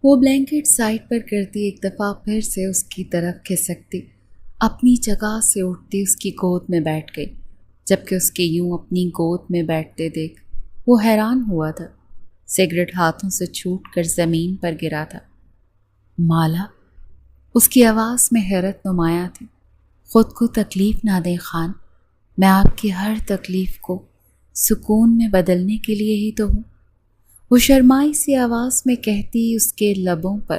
وہ blanket side پر کرتی ایک دفعہ پھر سے اس کی طرف کھسکتی، اپنی جگہ سے اٹھتی اس کی گود میں بیٹھ گئی، جبکہ اس کے یوں اپنی گود میں بیٹھتے دیکھ وہ حیران ہوا تھا۔ سگریٹ ہاتھوں سے چھوٹ کر زمین پر گرا تھا۔ مالا، اس کی آواز میں حیرت نمایاں تھی۔ خود کو تکلیف نہ دیں خان، میں آپ کی ہر تکلیف کو سکون میں بدلنے کے لیے ہی تو ہوں۔ وہ شرمائی سی آواز میں کہتی اس کے لبوں پر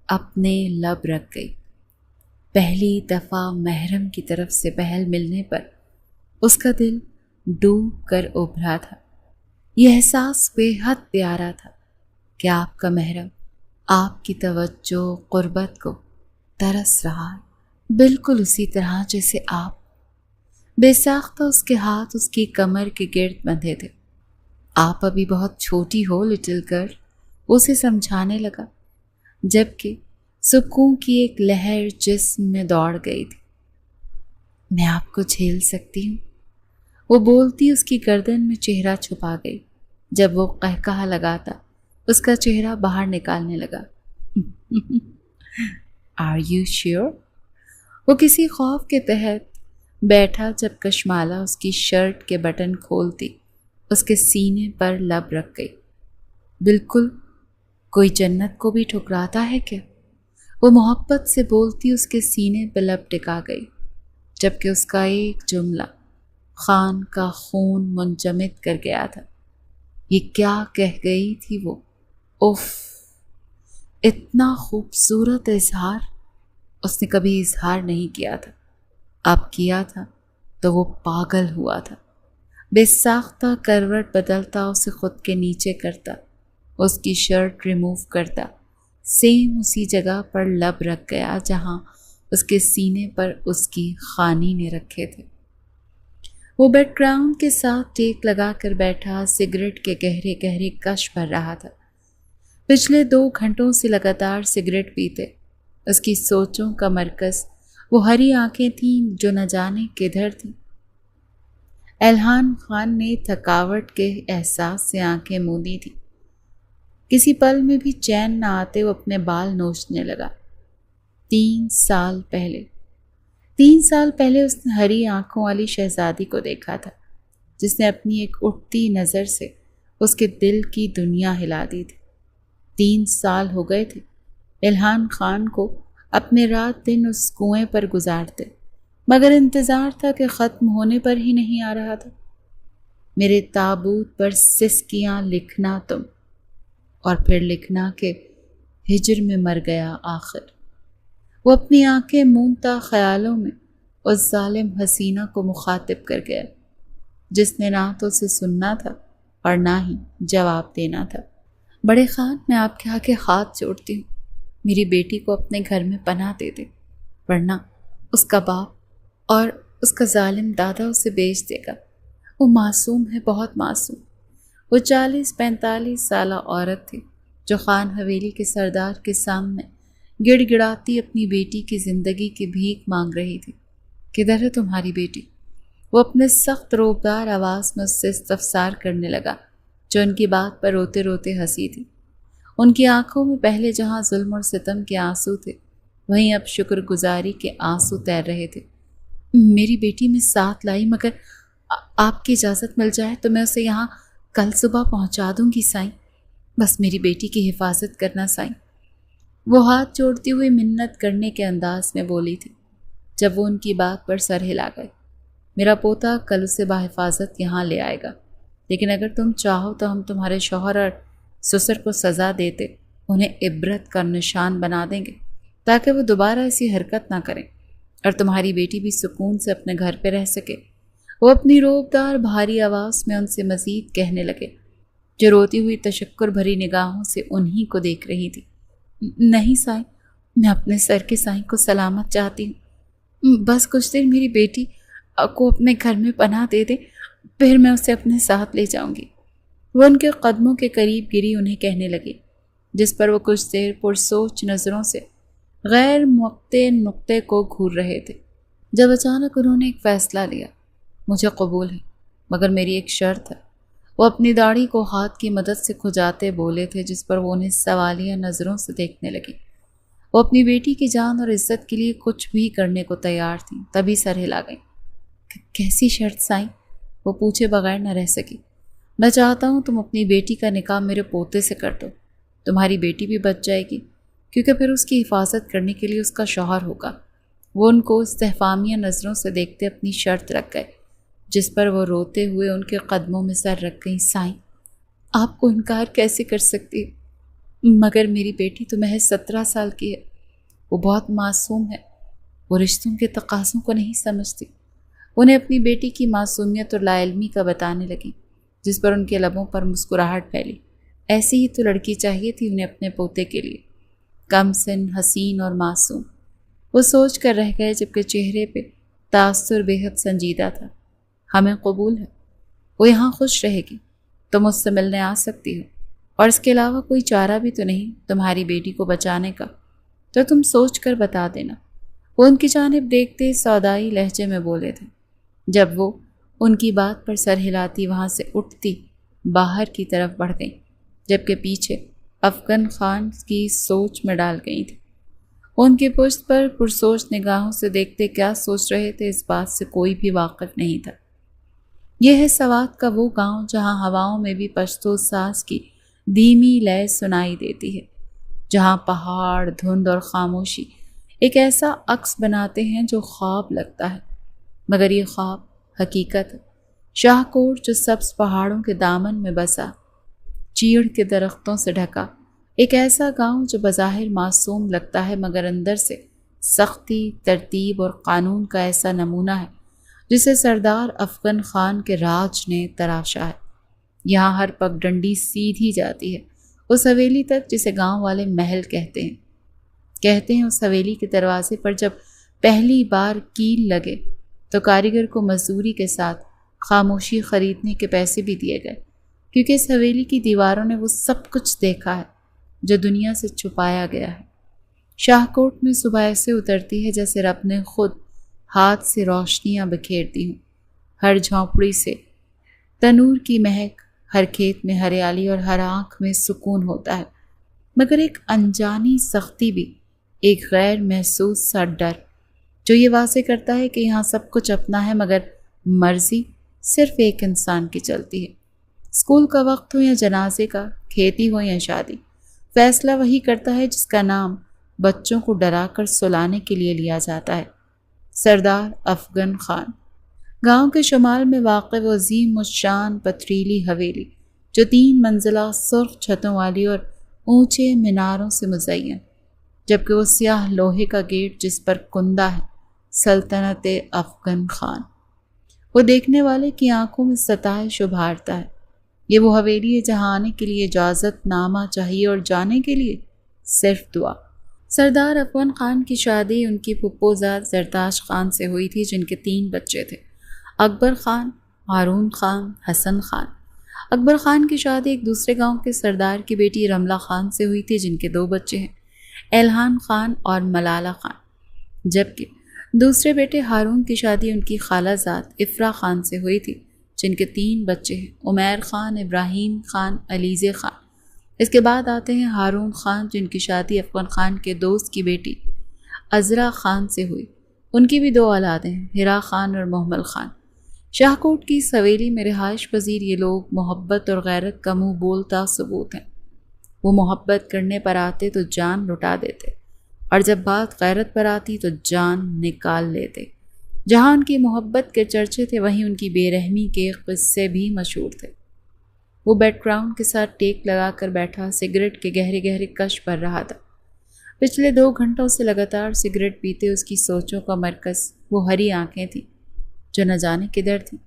اپنے لب رکھ گئی۔ پہلی دفعہ محرم کی طرف سے پہل ملنے پر اس کا دل ڈوب کر ابھرا تھا۔ یہ احساس بے حد پیارا تھا کہ آپ کا محرم آپ کی توجہ قربت کو ترس رہا ہے، بالکل اسی طرح جیسے آپ۔ بے ساختہ اس کے ہاتھ اس کی کمر کے گرد بندھے تھے۔ آپ ابھی بہت چھوٹی ہو لٹل گرل، اسے سمجھانے لگا، جبکہ سکون کی ایک لہر جسم میں دوڑ گئی تھی۔ میں آپ کو جھیل سکتی ہوں، وہ بولتی اس کی گردن میں چہرہ چھپا گئی۔ جب وہ قہقہہ لگاتا اس کا چہرہ باہر نکالنے لگا۔ Are you sure؟ وہ کسی خوف کے تحت بیٹھا جب کشمالہ اس کی شرٹ کے بٹن کھولتی اس کے سینے پر لب رکھ گئی۔ بالکل، کوئی جنت کو بھی ٹھکراتا ہے کیا؟ وہ محبت سے بولتی اس کے سینے پہ لب ٹکا گئی، جبکہ اس کا ایک جملہ خان کا خون منجمد کر گیا تھا۔ یہ کیا کہہ گئی تھی وہ؟ اف! اتنا خوبصورت اظہار اس نے کبھی اظہار نہیں کیا تھا۔ اب کیا تھا تو وہ پاگل ہوا تھا۔ بے ساختہ کروٹ بدلتا اسے خود کے نیچے کرتا، اس کی شرٹ ریموو کرتا، سیم اسی جگہ پر لب رکھ گیا جہاں اس کے سینے پر اس کی خانی نے رکھے تھے۔ وہ بیک گراؤنڈ کے ساتھ ٹیک لگا کر بیٹھا سگریٹ کے گہرے گہرے کش بھر رہا تھا۔ پچھلے 2 گھنٹوں سے لگاتار سگریٹ پیتے اس کی سوچوں کا مرکز وہ ہری آنکھیں تھیں جو نہ جانے کدھر تھیں۔ الہان خان نے تھکاوٹ کے احساس سے آنکھیں موندی تھی۔ کسی پل میں بھی چین نہ آتے وہ اپنے بال نوچنے لگا۔ 3 سال پہلے اس نے ہری آنکھوں والی شہزادی کو دیکھا تھا، جس نے اپنی ایک اٹھتی نظر سے اس کے دل کی دنیا ہلا دی تھی۔ 3 سال ہو گئے تھے الہان خان کو اپنے رات دن اس کنویں پر گزارتے، مگر انتظار تھا کہ ختم ہونے پر ہی نہیں آ رہا تھا۔ میرے تابوت پر سسکیاں لکھنا تم، اور پھر لکھنا کہ ہجر میں مر گیا آخر۔ وہ اپنی آنکھیں مونتا خیالوں میں اس ظالم حسینہ کو مخاطب کر گیا، جس نے نہ تو اسے سننا تھا اور نہ ہی جواب دینا تھا۔ بڑے خان، میں آپ کے آگے ہاتھ جوڑتی ہوں، میری بیٹی کو اپنے گھر میں پناہ دے دے، ورنہ اس کا باپ اور اس کا ظالم دادا اسے بیچ دے گا۔ وہ معصوم ہے، بہت معصوم۔ وہ 40-45 سالہ عورت تھی جو خان حویلی کے سردار کے سامنے گڑ گڑاتی اپنی بیٹی کی زندگی کی بھیک مانگ رہی تھی۔ کدھر ہے تمہاری بیٹی؟ وہ اپنے سخت روبدار آواز میں اس سے استفسار کرنے لگا، جو ان کی بات پر روتے روتے ہنسی تھی۔ ان کی آنکھوں میں پہلے جہاں ظلم اور ستم کے آنسو تھے، وہیں اب شکر گزاری کے آنسو تیر رہے تھے۔ میری بیٹی میں ساتھ لائی، مگر آپ کی اجازت مل جائے تو میں اسے یہاں کل صبح پہنچا دوں گی سائیں۔ بس میری بیٹی کی حفاظت کرنا سائیں۔ وہ ہاتھ جوڑتی ہوئی منت کرنے کے انداز میں بولی تھی، جب وہ ان کی بات پر سر ہلا گئے۔ میرا پوتا کل اسے بحفاظت یہاں لے آئے گا، لیکن اگر تم چاہو تو ہم تمہارے شوہر اور سسر کو سزا دیتے انہیں عبرت کا نشان بنا دیں گے، تاکہ وہ دوبارہ ایسی حرکت نہ کریں اور تمہاری بیٹی بھی سکون سے اپنے گھر پہ رہ سکے۔ وہ اپنی روبدار بھاری آواز میں ان سے مزید کہنے لگے، جو روتی ہوئی تشکر بھری نگاہوں سے انہی کو دیکھ رہی تھی۔ نہیں سائیں، میں اپنے سر کے سائیں کو سلامت چاہتی ہوں۔ بس کچھ دیر میری بیٹی کو اپنے گھر میں پناہ دے دیں، پھر میں اسے اپنے ساتھ لے جاؤں گی۔ وہ ان کے قدموں کے قریب گری انہیں کہنے لگی، جس پر وہ کچھ دیر پرسوچ نظروں سے غیر موقع نقطے کو گھور رہے تھے، جب اچانک انہوں نے ایک فیصلہ لیا۔ مجھے قبول ہے، مگر میری ایک شرط ہے۔ وہ اپنی داڑھی کو ہاتھ کی مدد سے کھجاتے بولے تھے، جس پر وہ انہیں سوالیہ نظروں سے دیکھنے لگی۔ وہ اپنی بیٹی کی جان اور عزت کے لیے کچھ بھی کرنے کو تیار تھیں، تبھی سر ہلا گئیں۔ کیسی شرط سائیں؟ وہ پوچھے بغیر نہ رہ سکی۔ میں چاہتا ہوں تم اپنی بیٹی کا نکاح میرے پوتے سے کر دو، تمہاری بیٹی بھی بچ جائے گی، کیونکہ پھر اس کی حفاظت کرنے کے لیے اس کا شوہر ہوگا۔ وہ ان کو استحفامیہ نظروں سے دیکھتے اپنی شرط رکھ گئے، جس پر وہ روتے ہوئے ان کے قدموں میں سر رکھ گئیں۔ سائیں، آپ کو انکار کیسے کر سکتی؟ مگر میری بیٹی تو محض 17 سال کی ہے، وہ بہت معصوم ہے، وہ رشتوں کے تقاضوں کو نہیں سمجھتی۔ انہیں اپنی بیٹی کی معصومیت اور لا علمی کا بتانے لگی، جس پر ان کے لبوں پر مسکراہٹ پھیلی۔ ایسی ہی تو لڑکی چاہیے تھی انہیں اپنے پوتے کے لیے، کم سن، حسین اور معصوم۔ وہ سوچ کر رہ گئے، جبکہ چہرے پہ تاثر بے حد سنجیدہ تھا۔ ہمیں قبول ہے، وہ یہاں خوش رہے گی، تم اس سے ملنے آ سکتی ہو، اور اس کے علاوہ کوئی چارہ بھی تو نہیں تمہاری بیٹی کو بچانے کا، تو تم سوچ کر بتا دینا۔ وہ ان کی جانب دیکھتے سودائی لہجے میں بولے تھے۔ جب وہ ان کی بات پر سر ہلاتی وہاں سے اٹھتی باہر کی طرف بڑھ گئیں، جبکہ پیچھے افغان خان کی سوچ میں ڈال گئی تھی۔ ان کی پشت پر پرسوچ نگاہوں سے دیکھتے کیا سوچ رہے تھے اس بات سے کوئی بھی واقف نہیں تھا۔ یہ ہے سوات کا وہ گاؤں جہاں ہواؤں میں بھی پشتو ساز کی دھیمی لے سنائی دیتی ہے، جہاں پہاڑ، دھند اور خاموشی ایک ایسا عکس بناتے ہیں جو خواب لگتا ہے، مگر یہ خواب حقیقت ہے۔ شاہ کوٹ جو سبز پہاڑوں کے دامن میں بسا، چیڑ کے درختوں سے ڈھکا، ایک ایسا گاؤں جو بظاہر معصوم لگتا ہے مگر اندر سے سختی، ترتیب اور قانون کا ایسا نمونہ ہے جسے سردار افغان خان کے راج نے تراشا ہے۔ یہاں ہر پگ ڈنڈی سیدھی جاتی ہے اس حویلی تک جسے گاؤں والے محل کہتے ہیں۔ اس حویلی کے دروازے پر جب پہلی بار کیل لگے تو کاریگر کو مزدوری کے ساتھ خاموشی خریدنے کے پیسے بھی دیے گئے، کیونکہ اس حویلی کی دیواروں نے وہ سب کچھ دیکھا ہے جو دنیا سے چھپایا گیا ہے۔ شاہ کوٹ میں صبح ایسے اترتی ہے جیسے رب نے خود ہاتھ سے روشنیاں بکھیر دی ہوں۔ ہر جھونپڑی سے تنور کی مہک، ہر کھیت میں ہریالی اور ہر آنکھ میں سکون ہوتا ہے، مگر ایک انجانی سختی بھی، ایک غیر محسوس سا ڈر جو یہ واضح کرتا ہے کہ یہاں سب کچھ اپنا ہے مگر مرضی صرف ایک انسان کی چلتی ہے۔ اسکول کا وقت ہو یا جنازے کا، کھیتی ہو یا شادی، فیصلہ وہی کرتا ہے جس کا نام بچوں کو ڈرا کر سلانے کے لیے لیا جاتا ہے، سردار افغان خان۔ گاؤں کے شمال میں واقع وہ عظیم الشان پتھریلی حویلی جو 3 منزلہ سرخ چھتوں والی اور اونچے میناروں سے مزین، جبکہ وہ سیاہ لوہے کا گیٹ جس پر کندہ ہے سلطنت افغان خان، وہ دیکھنے والے کی آنکھوں میں ستائش ابھارتا ہے۔ یہ وہ حویلی ہے جہاں آنے کے لیے اجازت نامہ چاہیے اور جانے کے لیے صرف دعا۔ سردار افغان خان کی شادی ان کی پھپھوزاد زرتاج خان سے ہوئی تھی، جن کے 3 بچے تھے، اکبر خان، ہارون خان، حسن خان۔ اکبر خان کی شادی ایک دوسرے گاؤں کے سردار کی بیٹی رملہ خان سے ہوئی تھی، جن کے 2 بچے ہیں، الہان خان اور ملالہ خان، جبکہ دوسرے بیٹے ہارون کی شادی ان کی خالہ زاد افرا خان سے ہوئی تھی، جن کے 3 بچے ہیں، عمیر خان، ابراہیم خان، علیزے خان۔ اس کے بعد آتے ہیں ہارون خان، جن کی شادی افغان خان کے دوست کی بیٹی عذرا خان سے ہوئی، ان کی بھی 2 اولادیں ہیں، ہرا خان اور محمل خان۔ شاہ کوٹ کی اس حویلی میں رہائش پذیر یہ لوگ محبت اور غیرت کا منہ بولتا ثبوت ہیں۔ وہ محبت کرنے پر آتے تو جان لٹا دیتے، اور جب بات غیرت پر آتی تو جان نکال لیتے۔ جہاں ان کی محبت کے چرچے تھے وہیں ان کی بے رحمی کے قصے بھی مشہور تھے۔ وہ بیک گراؤنڈ کے ساتھ ٹیک لگا کر بیٹھا سگریٹ کے گہرے گہرے کش بھر رہا تھا۔ پچھلے 2 گھنٹوں سے لگاتار سگریٹ پیتے اس کی سوچوں کا مرکز وہ ہری آنکھیں تھیں جو نہ جانے کدھر تھیں۔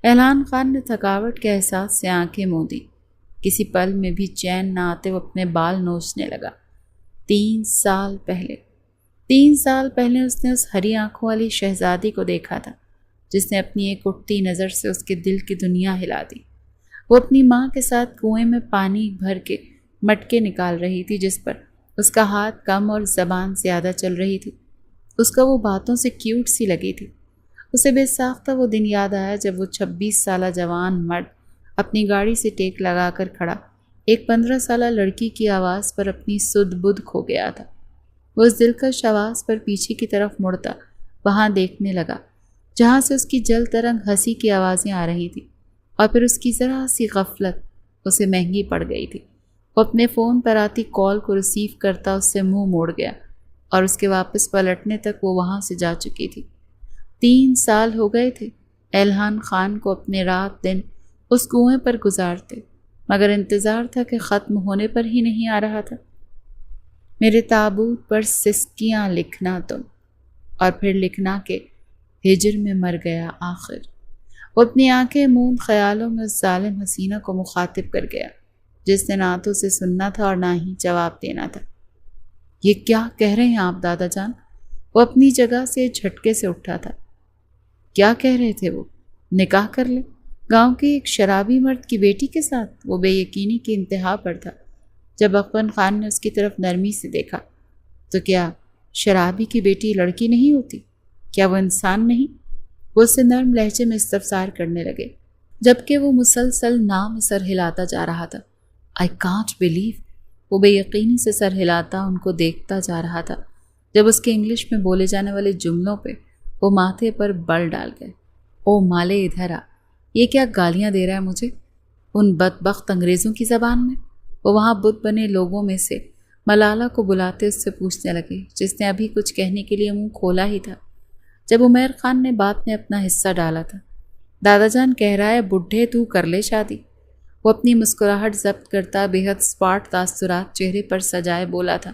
الہان خان نے تھکاوٹ کے احساس سے آنکھیں موندی، کسی پل میں بھی چین نہ آتے وہ اپنے بال نوچنے لگا۔ 3 سال پہلے اس نے اس ہری آنکھوں والی شہزادی کو دیکھا تھا جس نے اپنی ایک اٹھتی نظر سے اس کے دل کی دنیا ہلا دی۔ وہ اپنی ماں کے ساتھ کنویں میں پانی بھر کے مٹکے نکال رہی تھی، جس پر اس کا ہاتھ کم اور زبان زیادہ چل رہی تھی۔ اس کا وہ باتوں سے کیوٹ سی لگی تھی۔ اسے بے ساختہ وہ دن یاد آیا جب وہ 26 سالہ جوان مرد اپنی گاڑی سے ٹیک لگا کر کھڑا ایک 15 سالہ لڑکی کی آواز پر اپنی سدھ بدھ کھو گیا تھا۔ وہ اس دلکش آواز پر پیچھے کی طرف مڑتا وہاں دیکھنے لگا جہاں سے اس کی جل ترنگ ہنسی کی آوازیں آ رہی تھیں، اور پھر اس کی ذرا سی غفلت اسے مہنگی پڑ گئی تھی۔ وہ اپنے فون پر آتی کال کو ریسیو کرتا اس سے منہ موڑ گیا، اور اس کے واپس پلٹنے تک وہ وہاں سے جا چکی تھی۔ 3 سال ہو گئے تھے الہان خان کو اپنے رات دن اس کنویں پر گزارتے، مگر انتظار تھا کہ ختم ہونے پر ہی نہیں آ رہا تھا۔ میرے تابوت پر سسکیاں لکھنا تم، اور پھر لکھنا کہ ہجر میں مر گیا آخر۔ وہ اپنی آنکھیں موند خیالوں میں اس ظالم حسینہ کو مخاطب کر گیا جس نے نہ تو اسے سننا تھا اور نہ ہی جواب دینا تھا۔ یہ کیا کہہ رہے ہیں آپ دادا جان؟ وہ اپنی جگہ سے جھٹکے سے اٹھا تھا۔ کیا کہہ رہے تھے وہ؟ نکاح کر لے گاؤں کے ایک شرابی مرد کی بیٹی کے ساتھ؟ وہ بے یقینی کی انتہا پر تھا جب افغان خان نے اس کی طرف نرمی سے دیکھا۔ تو کیا شرابی کی بیٹی لڑکی نہیں ہوتی؟ کیا وہ انسان نہیں؟ وہ اسے نرم لہجے میں استفسار کرنے لگے جبکہ وہ مسلسل نام سر ہلاتا جا رہا تھا۔ I can't believe۔ وہ بے یقینی سے سر ہلاتا ان کو دیکھتا جا رہا تھا جب اس کے انگلش میں بولے جانے والے جملوں پہ وہ ماتھے پر بل ڈال گئے۔ او مالے ادھر آ، یہ کیا گالیاں دے رہا ہے مجھے ان بدبخت انگریزوں کی زبان میں؟ وہ وہاں بت بنے لوگوں میں سے ملالہ کو بلاتے اس سے پوچھنے لگے جس نے ابھی کچھ کہنے کے لیے منہ کھولا ہی تھا جب عمیر خان نے بات میں اپنا حصہ ڈالا تھا۔ دادا جان کہہ رہا ہے بڈھے تو کر لے شادی۔ وہ اپنی مسکراہٹ ضبط کرتا بے حد اسپاٹ تاثرات چہرے پر سجائے بولا تھا۔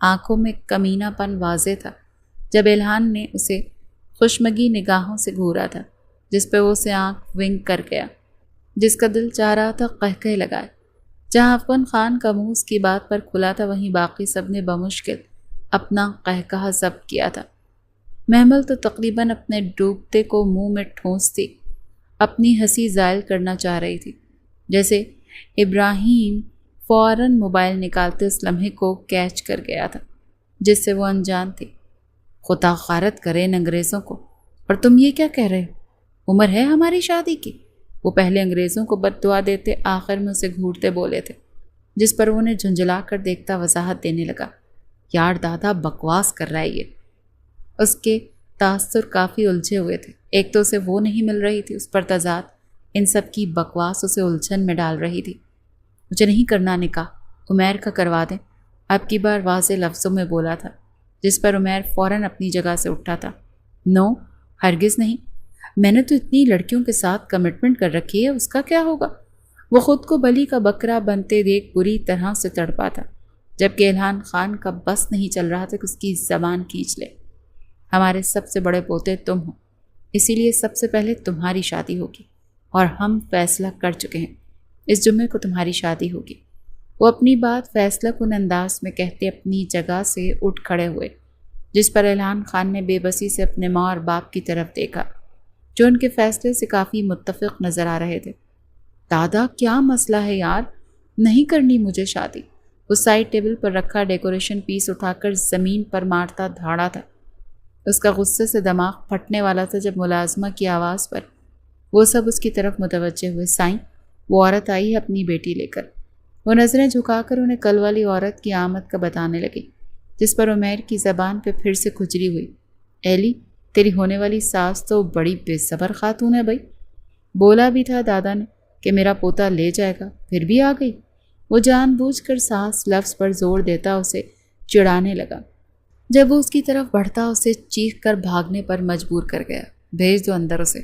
آنکھوں میں کمینہ پن واضح تھا جب الہان نے اسے خوشمگی نگاہوں سے گھورا تھا جس پہ وہ اسے آنکھ ونگ کر گیا، جس کا دل چاہ رہا تھا قہقہے لگائے۔ جہاں افغان خان کا منہ اس کی بات پر کھلا تھا وہیں باقی سب نے بمشکل اپنا قہقہہ ضبط کیا تھا۔ محمل تو تقریباً اپنے ڈوبتے کو منہ میں ٹھونستی اپنی ہنسی زائل کرنا چاہ رہی تھی، جیسے ابراہیم فوراً موبائل نکالتے اس لمحے کو کیچ کر گیا تھا جس سے وہ انجان تھی۔ خدا غارت کرے ان انگریزوں کو، اور تم یہ کیا کہہ رہے ہو؟ عمر ہے ہماری شادی کی؟ وہ پہلے انگریزوں کو بد دعا دیتے آخر میں اسے گھورتے بولے تھے، جس پر وہ نے جھنجھلا کر دیکھتا وضاحت دینے لگا۔ یار دادا بکواس کر رہا ہے یہ۔ اس کے تاثر کافی الجھے ہوئے تھے، ایک تو اسے وہ نہیں مل رہی تھی، اس پر تضاد ان سب کی بکواس اسے الجھن میں ڈال رہی تھی۔ مجھے نہیں کرنا نکاح، عمیر کا کروا دیں، اب کی بار واضح لفظوں میں بولا تھا جس پر عمیر فوراً اپنی جگہ سے اٹھا تھا۔ نو، ہرگز نہیں، میں نے تو اتنی لڑکیوں کے ساتھ کمٹمنٹ کر رکھی ہے، اس کا کیا ہوگا؟ وہ خود کو بلی کا بکرا بنتے دیکھ بری طرح سے تڑپا تھا جبکہ الہان خان کا بس نہیں چل رہا تھا کہ اس کی زبان کھینچ لے۔ ہمارے سب سے بڑے پوتے تم ہو، اسی لیے سب سے پہلے تمہاری شادی ہوگی، اور ہم فیصلہ کر چکے ہیں اس جمعے کو تمہاری شادی ہوگی۔ وہ اپنی بات فیصلہ کن انداز میں کہتے اپنی جگہ سے اٹھ کھڑے ہوئے، جس پر الہان خان نے بے بسی سے اپنے ماں اور باپ کی طرف دیکھا جو ان کے فیصلے سے کافی متفق نظر آ رہے تھے۔ دادا کیا مسئلہ ہے یار؟ نہیں کرنی مجھے شادی۔ وہ سائڈ ٹیبل پر رکھا ڈیکوریشن پیس اٹھا کر زمین پر مارتا دھاڑا تھا۔ اس کا غصے سے دماغ پھٹنے والا تھا جب ملازمہ کی آواز پر وہ سب اس کی طرف متوجہ ہوئے۔ سائیں، وہ عورت آئی ہے اپنی بیٹی لے کر۔ وہ نظریں جھکا کر انہیں کل والی عورت کی آمد کا بتانے لگی جس پر عمیر کی زبان پہ پھر سے کھجلی ہوئی۔ ایلی، تیری ہونے والی ساس تو بڑی بے صبر خاتون ہے بھائی۔ بولا بھی تھا دادا نے کہ میرا پوتا لے جائے گا، پھر بھی آ گئی۔ وہ جان بوجھ کر ساس لفظ پر زور دیتا اسے چڑھانے لگا۔ جب وہ اس کی طرف بڑھتا اسے چیخ کر بھاگنے پر مجبور کر گیا۔ بھیج دو اندر اسے،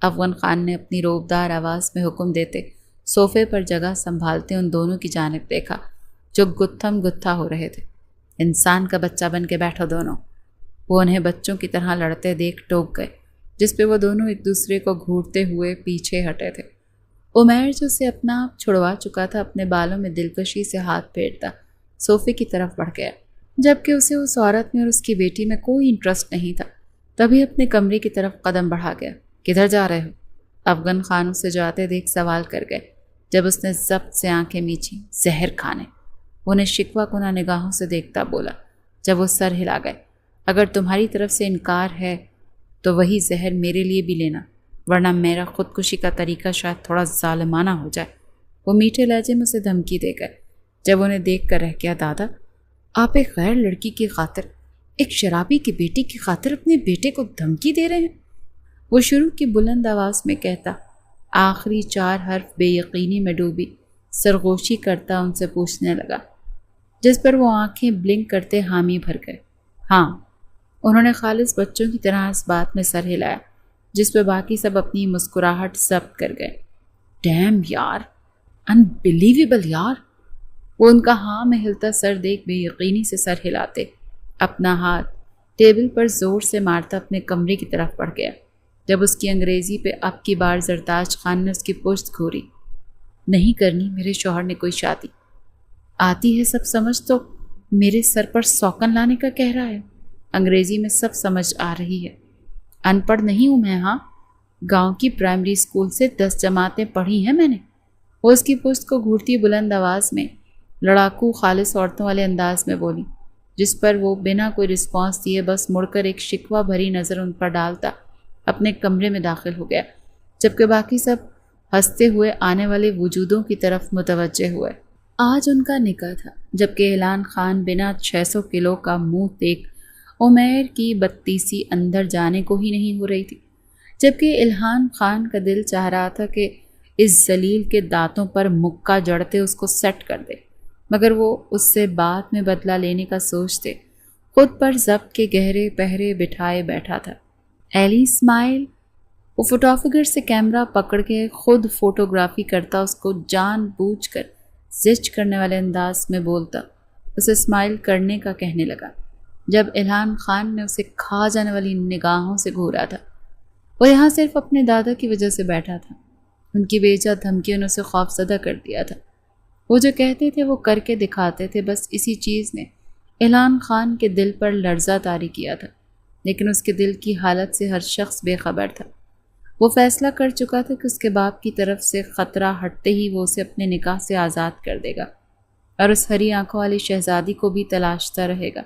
افغان خان نے اپنی روبدار آواز میں حکم دیتے صوفے پر جگہ سنبھالتے ان دونوں کی جانب دیکھا جو گتھم گتھا ہو رہے تھے۔ انسان کا بچہ بن کے بیٹھو دونوں۔ وہ انہیں بچوں کی طرح لڑتے دیکھ ٹوک گئے جس پہ وہ دونوں ایک دوسرے کو گھورتے ہوئے پیچھے ہٹے تھے۔ عمیر جو سے اپنا آپ چھڑوا چکا تھا اپنے بالوں میں دلکشی سے ہاتھ پھیرتا صوفے کی طرف بڑھ گیا جبکہ اسے اس عورت میں اور اس کی بیٹی میں کوئی انٹرسٹ نہیں تھا۔ تبھی اپنے کمرے کی طرف قدم بڑھا گیا۔ کدھر جا رہے ہو؟ افغان خان اسے جاتے دیکھ سوال کر گئے جب اس نے ضبط سے آنکھیں میچیں۔ زہر کھانے، انہیں شکوہ کنہ نگاہوں سے دیکھتا بولا جب وہ سر ہلا گئے۔ اگر تمہاری طرف سے انکار ہے تو وہی زہر میرے لیے بھی لینا۔ ورنہ میرا خودکشی کا طریقہ شاید تھوڑا ظالمانہ ہو جائے۔ وہ میٹھے لہجے میں اسے دھمکی دے گئے۔ جب انہیں دیکھ کر رہ گیا، دادا آپ ایک غیر لڑکی کی خاطر، ایک شرابی کی بیٹی کی خاطر اپنے بیٹے کو دھمکی دے رہے ہیں؟ وہ شروع کی بلند آواز میں کہتا، آخری 4 حرف بے یقینی میں ڈوبی سرگوشی کرتا ان سے پوچھنے لگا، جس پر وہ آنکھیں بلنک کرتے حامی بھر گئے۔ ہاں، انہوں نے خالص بچوں کی طرح اس بات میں سر ہلایا، جس پہ باقی سب اپنی مسکراہٹ ضبط کر گئے۔ ڈیم یار، انبیلیویبل یار۔ وہ ان کا ہاں میں ہلتا سر دیکھ بے یقینی سے سر ہلاتے، اپنا ہاتھ ٹیبل پر زور سے مارتا اپنے کمرے کی طرف بڑھ گیا۔ جب اس کی انگریزی پہ اب کی بار زرتاج خان نے اس کی پشت گھوری۔ نہیں کرنی میرے شوہر نے کوئی شادی، آتی ہے سب سمجھ تو میرے سر پر سوکن لانے کا کہہ رہا ہے۔ انگریزی میں سب سمجھ آ رہی ہے۔ ان پڑھ نہیں ہوں میں، ہاں، گاؤں کی پرائمری اسکول سے 10 جماعتیں پڑھی ہیں میں نے۔ وہ اس کی پشت کو گھورتی بلند آواز میں لڑاکو خالص عورتوں والے انداز میں بولی، جس پر وہ بنا کوئی رسپانس دیے بس مڑ کر ایک شکوہ بھری نظر ان پر ڈالتا اپنے کمرے میں داخل ہو گیا، جبکہ باقی سب ہنستے ہوئے آنے والے وجودوں کی طرف متوجہ ہوئے۔ آج ان کا نکاح تھا، جبکہ اعلان خان بنا 600 کلو کا منہ دیکھ عمیر کی 32 اندر جانے کو ہی نہیں ہو رہی تھی، جبکہ الہان خان کا دل چاہ رہا تھا کہ اس ذلیل کے دانتوں پر مکہ جڑتے اس کو سیٹ کر دے، مگر وہ اس سے بعد میں بدلہ لینے کا سوچتے خود پر ضبط کے گہرے پہرے بٹھائے بیٹھا تھا۔ ایلی اسماعیل، وہ فوٹوگرافر سے کیمرہ پکڑ کے خود فوٹوگرافی کرتا، اس کو جان بوجھ کر زچ کرنے والے انداز میں بولتا، اسے اسمائل کرنے کا کہنے لگا۔ جب الہان خان نے اسے کھا جانے والی نگاہوں سے گھورا تھا، وہ یہاں صرف اپنے دادا کی وجہ سے بیٹھا تھا۔ ان کی بیجا دھمکیوں نے اسے خوفزدہ کر دیا تھا۔ وہ جو کہتے تھے وہ کر کے دکھاتے تھے، بس اسی چیز نے الہان خان کے دل پر لرزہ طاری کیا تھا، لیکن اس کے دل کی حالت سے ہر شخص بے خبر تھا۔ وہ فیصلہ کر چکا تھا کہ اس کے باپ کی طرف سے خطرہ ہٹتے ہی وہ اسے اپنے نکاح سے آزاد کر دے گا اور اس ہری آنکھوں والی شہزادی کو بھی تلاشتا رہے گا۔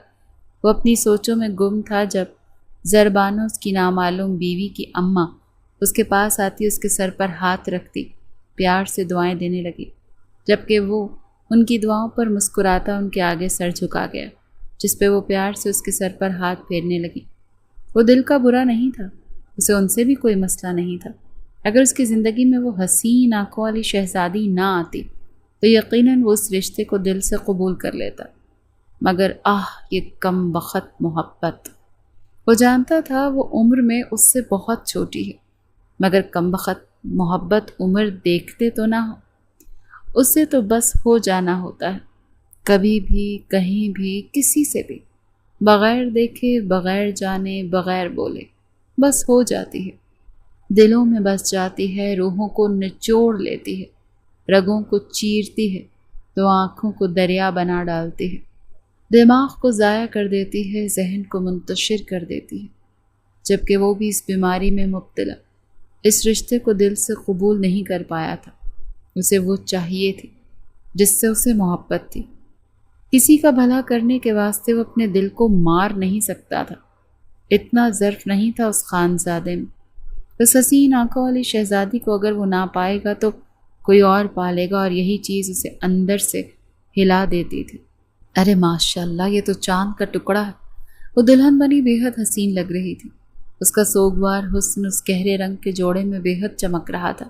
وہ اپنی سوچوں میں گم تھا جب زربانو، اس کی نامعلوم بیوی کی اماں، اس کے پاس آتی، اس کے سر پر ہاتھ رکھتی، پیار سے دعائیں دینے لگی، جبکہ وہ ان کی دعاؤں پر مسکراتا ان کے آگے سر جھکا گیا، جس پہ وہ پیار سے اس کے سر پر ہاتھ پھیرنے لگی۔ وہ دل کا برا نہیں تھا، اسے ان سے بھی کوئی مسئلہ نہیں تھا۔ اگر اس کی زندگی میں وہ حسین آنکھوں والی شہزادی نہ آتی تو یقیناً وہ اس رشتے کو دل سے قبول کر لیتا، مگر یہ کم بخت محبت! وہ جانتا تھا وہ عمر میں اس سے بہت چھوٹی ہے، مگر کم بخت محبت عمر دیکھتے تو نہ ہو، اس سے تو بس ہو جانا ہوتا ہے، کبھی بھی کہیں بھی کسی سے بھی، بغیر دیکھے، بغیر جانے، بغیر بولے، بس ہو جاتی ہے، دلوں میں بس جاتی ہے، روحوں کو نچوڑ لیتی ہے، رگوں کو چیرتی ہے تو آنکھوں کو دریا بنا ڈالتی ہے، دماغ کو ضائع کر دیتی ہے، ذہن کو منتشر کر دیتی ہے، جبکہ وہ بھی اس بیماری میں مبتلا اس رشتے کو دل سے قبول نہیں کر پایا تھا۔ اسے وہ چاہیے تھی جس سے اسے محبت تھی، کسی کا بھلا کرنے کے واسطے وہ اپنے دل کو مار نہیں سکتا تھا، اتنا ظرف نہیں تھا اس خانزادے میں۔ اس حسین آنکھوں والی شہزادی کو اگر وہ نہ پائے گا تو کوئی اور پالے گا، اور یہی چیز اسے اندر سے ہلا دیتی تھی۔ ارے ماشاءاللہ، یہ تو چاند کا ٹکڑا ہے۔ وہ دلہن بنی بے حد حسین لگ رہی تھی، اس کا سوگوار حسن اس گہرے رنگ کے جوڑے میں بے حد چمک رہا تھا،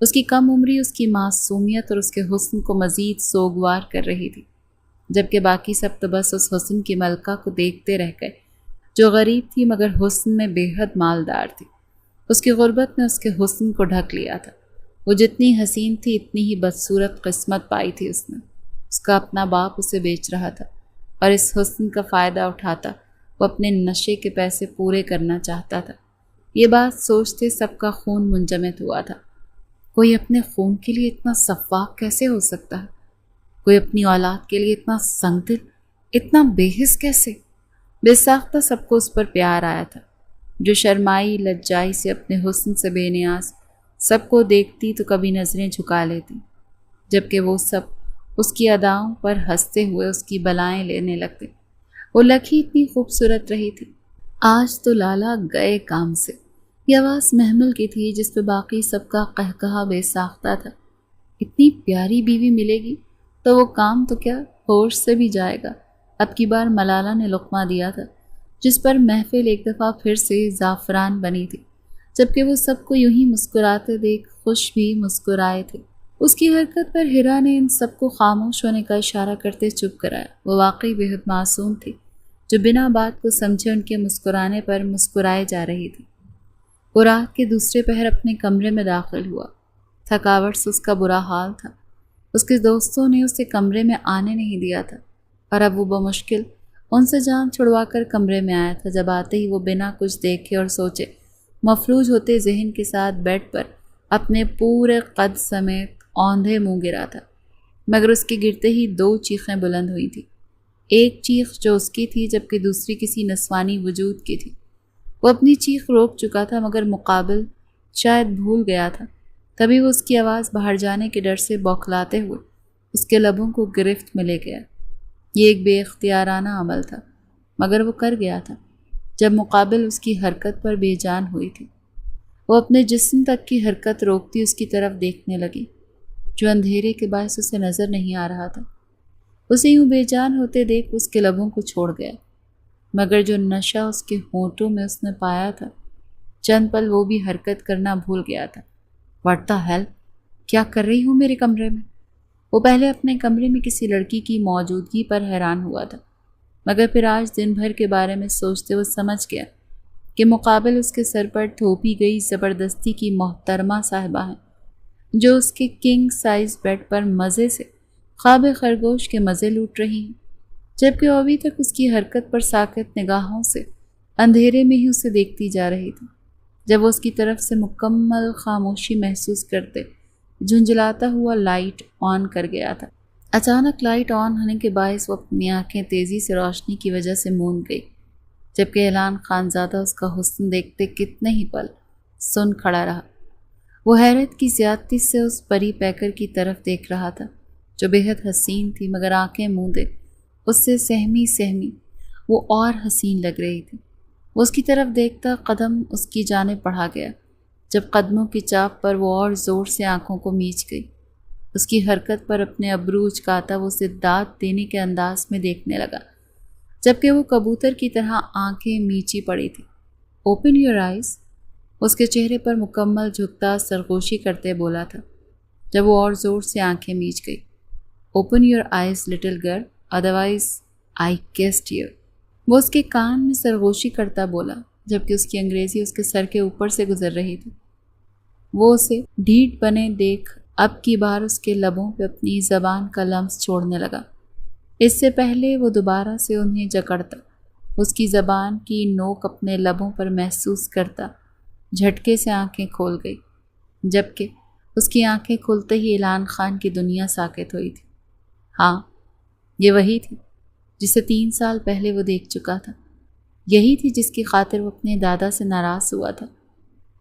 اس کی کم عمری اس کی معصومیت اور اس کے حسن کو مزید سوگوار کر رہی تھی، جبکہ باقی سب تو بس اس حسن کی ملکہ کو دیکھتے رہ گئے جو غریب تھی مگر حسن میں بے حد مالدار تھی۔ اس کی غربت نے اس کے حسن کو ڈھک لیا تھا، وہ جتنی حسین تھی اتنی ہی بدصورت قسمت پائی تھی اس نے۔ اس کا اپنا باپ اسے بیچ رہا تھا اور اس حسن کا فائدہ اٹھاتا وہ اپنے نشے کے پیسے پورے کرنا چاہتا تھا۔ یہ بات سوچتے سب کا خون منجمد ہوا تھا۔ کوئی اپنے خون کے لیے اتنا سفاک کیسے ہو سکتا ہے؟ کوئی اپنی اولاد کے لیے اتنا سنگ دل، اتنا بے حس کیسے؟ بے ساختہ سب کو اس پر پیار آیا تھا، جو شرمائی لجائی سے اپنے حسن سے بے نیاز سب کو دیکھتی تو کبھی نظریں جھکا لیتی، جبکہ وہ سب اس کی اداؤں پر ہنستے ہوئے اس کی بلائیں لینے لگتے۔ وہ لکھی اتنی خوبصورت رہی تھی، آج تو لالا گئے کام سے، یہ آواز محمل کی تھی جس پہ باقی سب کا قہقہا بے ساختہ تھا۔ اتنی پیاری بیوی ملے گی تو وہ کام تو کیا ہوش سے بھی جائے گا۔ اب کی بار ملالہ نے لقمہ دیا تھا جس پر محفل ایک دفعہ پھر سے زعفران بنی تھی، جبکہ وہ سب کو یوں ہی مسکراتے دیکھ خوش بھی مسکرائے تھے۔ اس کی حرکت پر ہیرا نے ان سب کو خاموش ہونے کا اشارہ کرتے چپ کرایا۔ وہ واقعی بہت معصوم تھی جو بنا بات کو سمجھے ان کے مسکرانے پر مسکرائے جا رہی تھی۔ وہ رات کے دوسرے پہر اپنے کمرے میں داخل ہوا۔ تھکاوٹ سے اس کا برا حال تھا۔ اس کے دوستوں نے اسے کمرے میں آنے نہیں دیا تھا اور اب وہ بمشکل ان سے جان چھڑوا کر کمرے میں آیا تھا۔ جب آتے ہی وہ بنا کچھ دیکھے اور سوچے مفلوج ہوتے ذہن کے ساتھ بیڈ پر اپنے پورے قد سمیت اوندھے منہ گرا تھا، مگر اس کے گرتے ہی 2 چیخیں بلند ہوئی تھیں۔ ایک چیخ جو اس کی تھی جبکہ دوسری کسی نسوانی وجود کی تھی۔ وہ اپنی چیخ روک چکا تھا مگر مقابل شاید بھول گیا تھا، تبھی وہ اس کی آواز باہر جانے کے ڈر سے بوکھلاتے ہوئے اس کے لبوں کو گرفت میں لے گیا۔ یہ ایک بے اختیارانہ عمل تھا مگر وہ کر گیا تھا جب مقابل اس کی حرکت پر بے جان ہوئی تھی۔ وہ اپنے جسم تک کی حرکت روکتی اس کی طرف دیکھنے لگی جو اندھیرے کے باعث اسے نظر نہیں آ رہا تھا۔ اسے یوں بے جان ہوتے دیکھ اس کے لبوں کو چھوڑ گیا، مگر جو نشہ اس کے ہونٹوں میں اس نے پایا تھا چند پل وہ بھی حرکت کرنا بھول گیا تھا۔ واٹ دی ہیل، کیا کر رہی ہوں میرے کمرے میں؟ وہ پہلے اپنے کمرے میں کسی لڑکی کی موجودگی پر حیران ہوا تھا، مگر پھر آج دن بھر کے بارے میں سوچتے وہ سمجھ گیا کہ مقابل اس کے سر پر تھوپی گئی زبردستی کی محترمہ صاحبہ ہیں جو اس کے کنگ سائز بیڈ پر مزے سے خواب خرگوش کے مزے لوٹ رہی ہیں، جبکہ وہ ابھی تک اس کی حرکت پر ساکت نگاہوں سے اندھیرے میں ہی اسے دیکھتی جا رہی تھی۔ جب وہ اس کی طرف سے مکمل خاموشی محسوس کرتے جھنجھلاتا ہوا لائٹ آن کر گیا تھا۔ اچانک لائٹ آن ہونے کے باعث وہ اپنی آنکھیں تیزی سے روشنی کی وجہ سے موند گئی، جبکہ اعلان خانزادہ اس کا حسن دیکھتے کتنے ہی پل سن کھڑا رہا۔ وہ حیرت کی زیادتی سے اس پری پیکر کی طرف دیکھ رہا تھا جو بہت حسین تھی، مگر آنکھیں موندے اس سے سہمی سہمی وہ اور حسین لگ رہی تھی۔ وہ اس کی طرف دیکھتا قدم اس کی جانب بڑھا گیا۔ جب قدموں کی چاپ پر وہ اور زور سے آنکھوں کو میچ گئی، اس کی حرکت پر اپنے ابرو اچکاتا وہ اسے داد دینے کے انداز میں دیکھنے لگا، جبکہ وہ کبوتر کی طرح آنکھیں میچی پڑی تھی۔ اوپن یور آئیز، اس کے چہرے پر مکمل جھکتا سرگوشی کرتے بولا تھا جب وہ اور زور سے آنکھیں میچ گئی۔ Open your eyes little girl, otherwise I kissed you, وہ اس کے کان میں سرگوشی کرتا بولا، جبکہ اس کی انگریزی اس کے سر کے اوپر سے گزر رہی تھی۔ وہ اسے ڈھیٹ بنے دیکھ اب کی بار اس کے لبوں پہ اپنی زبان کا لمس چھوڑنے لگا۔ اس سے پہلے وہ دوبارہ سے انہیں جکڑتا، اس کی زبان کی نوک اپنے لبوں پر محسوس کرتا جھٹکے سے آنکھیں کھول گئی، جبکہ اس کی آنکھیں کھلتے ہی اعلان خان کی دنیا ساکت ہوئی تھی۔ ہاں، یہ وہی تھی جسے 3 سال پہلے وہ دیکھ چکا تھا، یہی تھی جس کی خاطر وہ اپنے دادا سے ناراض ہوا تھا،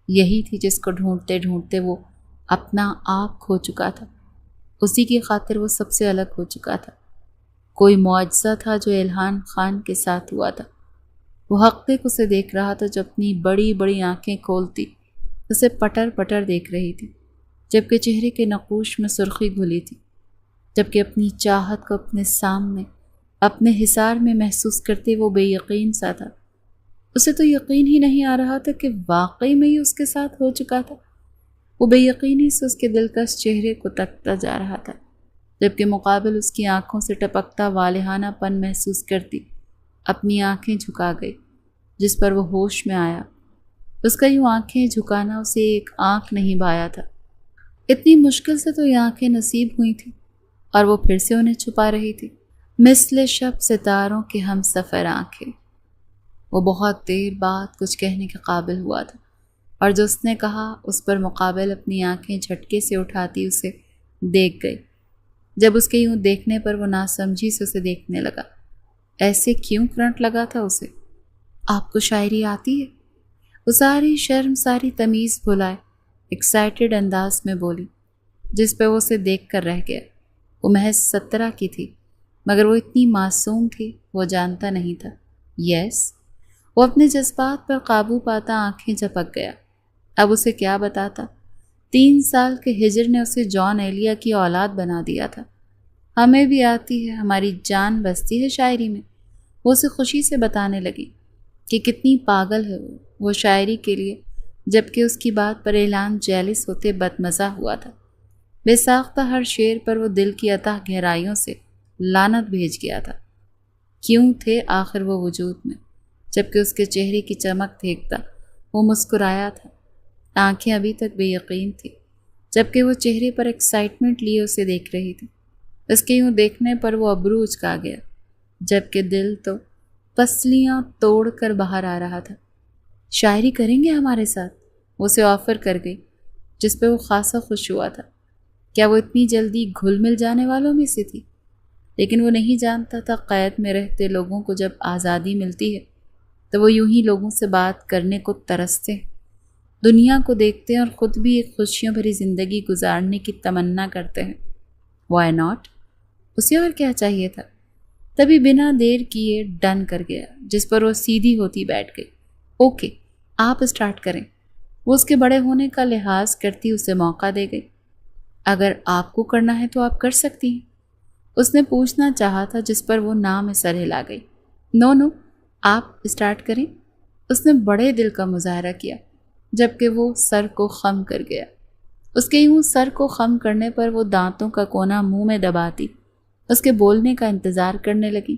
یہی تھی جس کو ڈھونڈتے ڈھونڈتے وہ اپنا آپ کھو چکا تھا، اسی کی خاطر وہ سب سے الگ ہو چکا تھا۔ کوئی معجزہ تھا جو اعلان خان کے ساتھ ہوا تھا۔ وہ حقیق اسے دیکھ رہا تھا جو اپنی بڑی بڑی آنکھیں کھولتی اسے پٹر پٹر دیکھ رہی تھی، جبکہ چہرے کے نقوش میں سرخی گھلی تھی، جبکہ اپنی چاہت کو اپنے سامنے اپنے حصار میں محسوس کرتے وہ بے یقین سا تھا۔ اسے تو یقین ہی نہیں آ رہا تھا کہ واقعی میں ہی اس کے ساتھ ہو چکا تھا۔ وہ بے یقینی سے اس کے دلکش چہرے کو تکتا جا رہا تھا، جبکہ مقابل اس کی آنکھوں سے ٹپکتا والہانہ پن محسوس کرتی اپنی آنکھیں جھکا گئی، جس پر وہ ہوش میں آیا۔ اس کا یوں آنکھیں جھکانا اسے ایک آنکھ نہیں بھایا تھا، اتنی مشکل سے تو یہ آنکھیں نصیب ہوئی تھیں اور وہ پھر سے انہیں چھپا رہی تھی۔ مثل شب ستاروں کے ہم سفر آنکھیں۔ وہ بہت دیر بعد کچھ کہنے کے قابل ہوا تھا، اور جو اس نے کہا اس پر مقابل اپنی آنکھیں جھٹکے سے اٹھاتی اسے دیکھ گئی۔ جب اس کے یوں دیکھنے پر وہ ناسمجھی سے اسے دیکھنے لگا۔ ایسے کیوں کرنٹ لگا تھا اسے؟ آپ کو شاعری آتی ہے؟ وہ ساری شرم ساری تمیز بھلائے ایکسائٹڈ انداز میں بولی، جس پہ وہ اسے دیکھ کر رہ گیا۔ وہ محض 17 کی تھی، مگر وہ اتنی معصوم تھی وہ جانتا نہیں تھا۔ یس، وہ اپنے جذبات پر قابو پاتا آنکھیں جھپک گیا۔ اب اسے کیا بتاتا؟ 3 سال کے ہجر نے اسے جان ایلیا کی اولاد بنا دیا تھا۔ ہمیں بھی آتی ہے، ہماری جان بستی ہے شاعری میں۔ وہ اسے خوشی سے بتانے لگی کہ کتنی پاگل ہے وہ شاعری کے لیے، جبکہ اس کی بات پر اعلان جیلس ہوتے بدمزہ ہوا تھا۔ بے ساختہ ہر شعر پر وہ دل کی اتھاہ گہرائیوں سے لعنت بھیج گیا تھا۔ کیوں تھے آخر وہ وجود میں؟ جبکہ اس کے چہرے کی چمک دیکھتا وہ مسکرایا تھا۔ آنکھیں ابھی تک بے یقین تھی، جبکہ وہ چہرے پر ایکسائٹمنٹ لیے اسے دیکھ رہی تھی۔ اس کے یوں دیکھنے پر وہ ابرو اچکا گیا، جبکہ دل تو پسلیاں توڑ کر باہر آ رہا تھا۔ شاعری کریں گے ہمارے ساتھ؟ وہ اسے آفر کر گئی، جس پہ وہ خاصا خوش ہوا تھا۔ کیا وہ اتنی جلدی گھل مل جانے والوں میں سے تھی؟ لیکن وہ نہیں جانتا تھا قید میں رہتے لوگوں کو جب آزادی ملتی ہے تو وہ یوں ہی لوگوں سے بات کرنے کو ترستے ہیں، دنیا کو دیکھتے ہیں اور خود بھی ایک خوشیوں بھری زندگی گزارنے کی تمنا کرتے ہیں۔ Why not? اسے اور کیا چاہیے تھا؟ تبھی بنا دیر کیے ڈن کر گیا، جس پر وہ سیدھی ہوتی بیٹھ گئی۔ اوکے، آپ اسٹارٹ کریں۔ وہ اس کے بڑے ہونے کا لحاظ کرتی اسے موقع دے گئی۔ اگر آپ کو کرنا ہے تو آپ کر سکتی ہیں، اس نے پوچھنا چاہا تھا، جس پر وہ نہ میں سر ہلا گئی۔ نو، آپ اسٹارٹ کریں۔ اس نے بڑے دل کا مظاہرہ کیا، جبکہ وہ سر کو خم کر گیا۔ اس کے یوں سر کو خم کرنے پر وہ دانتوں کا کونا منہ میں دباتی اس کے بولنے کا انتظار کرنے لگی۔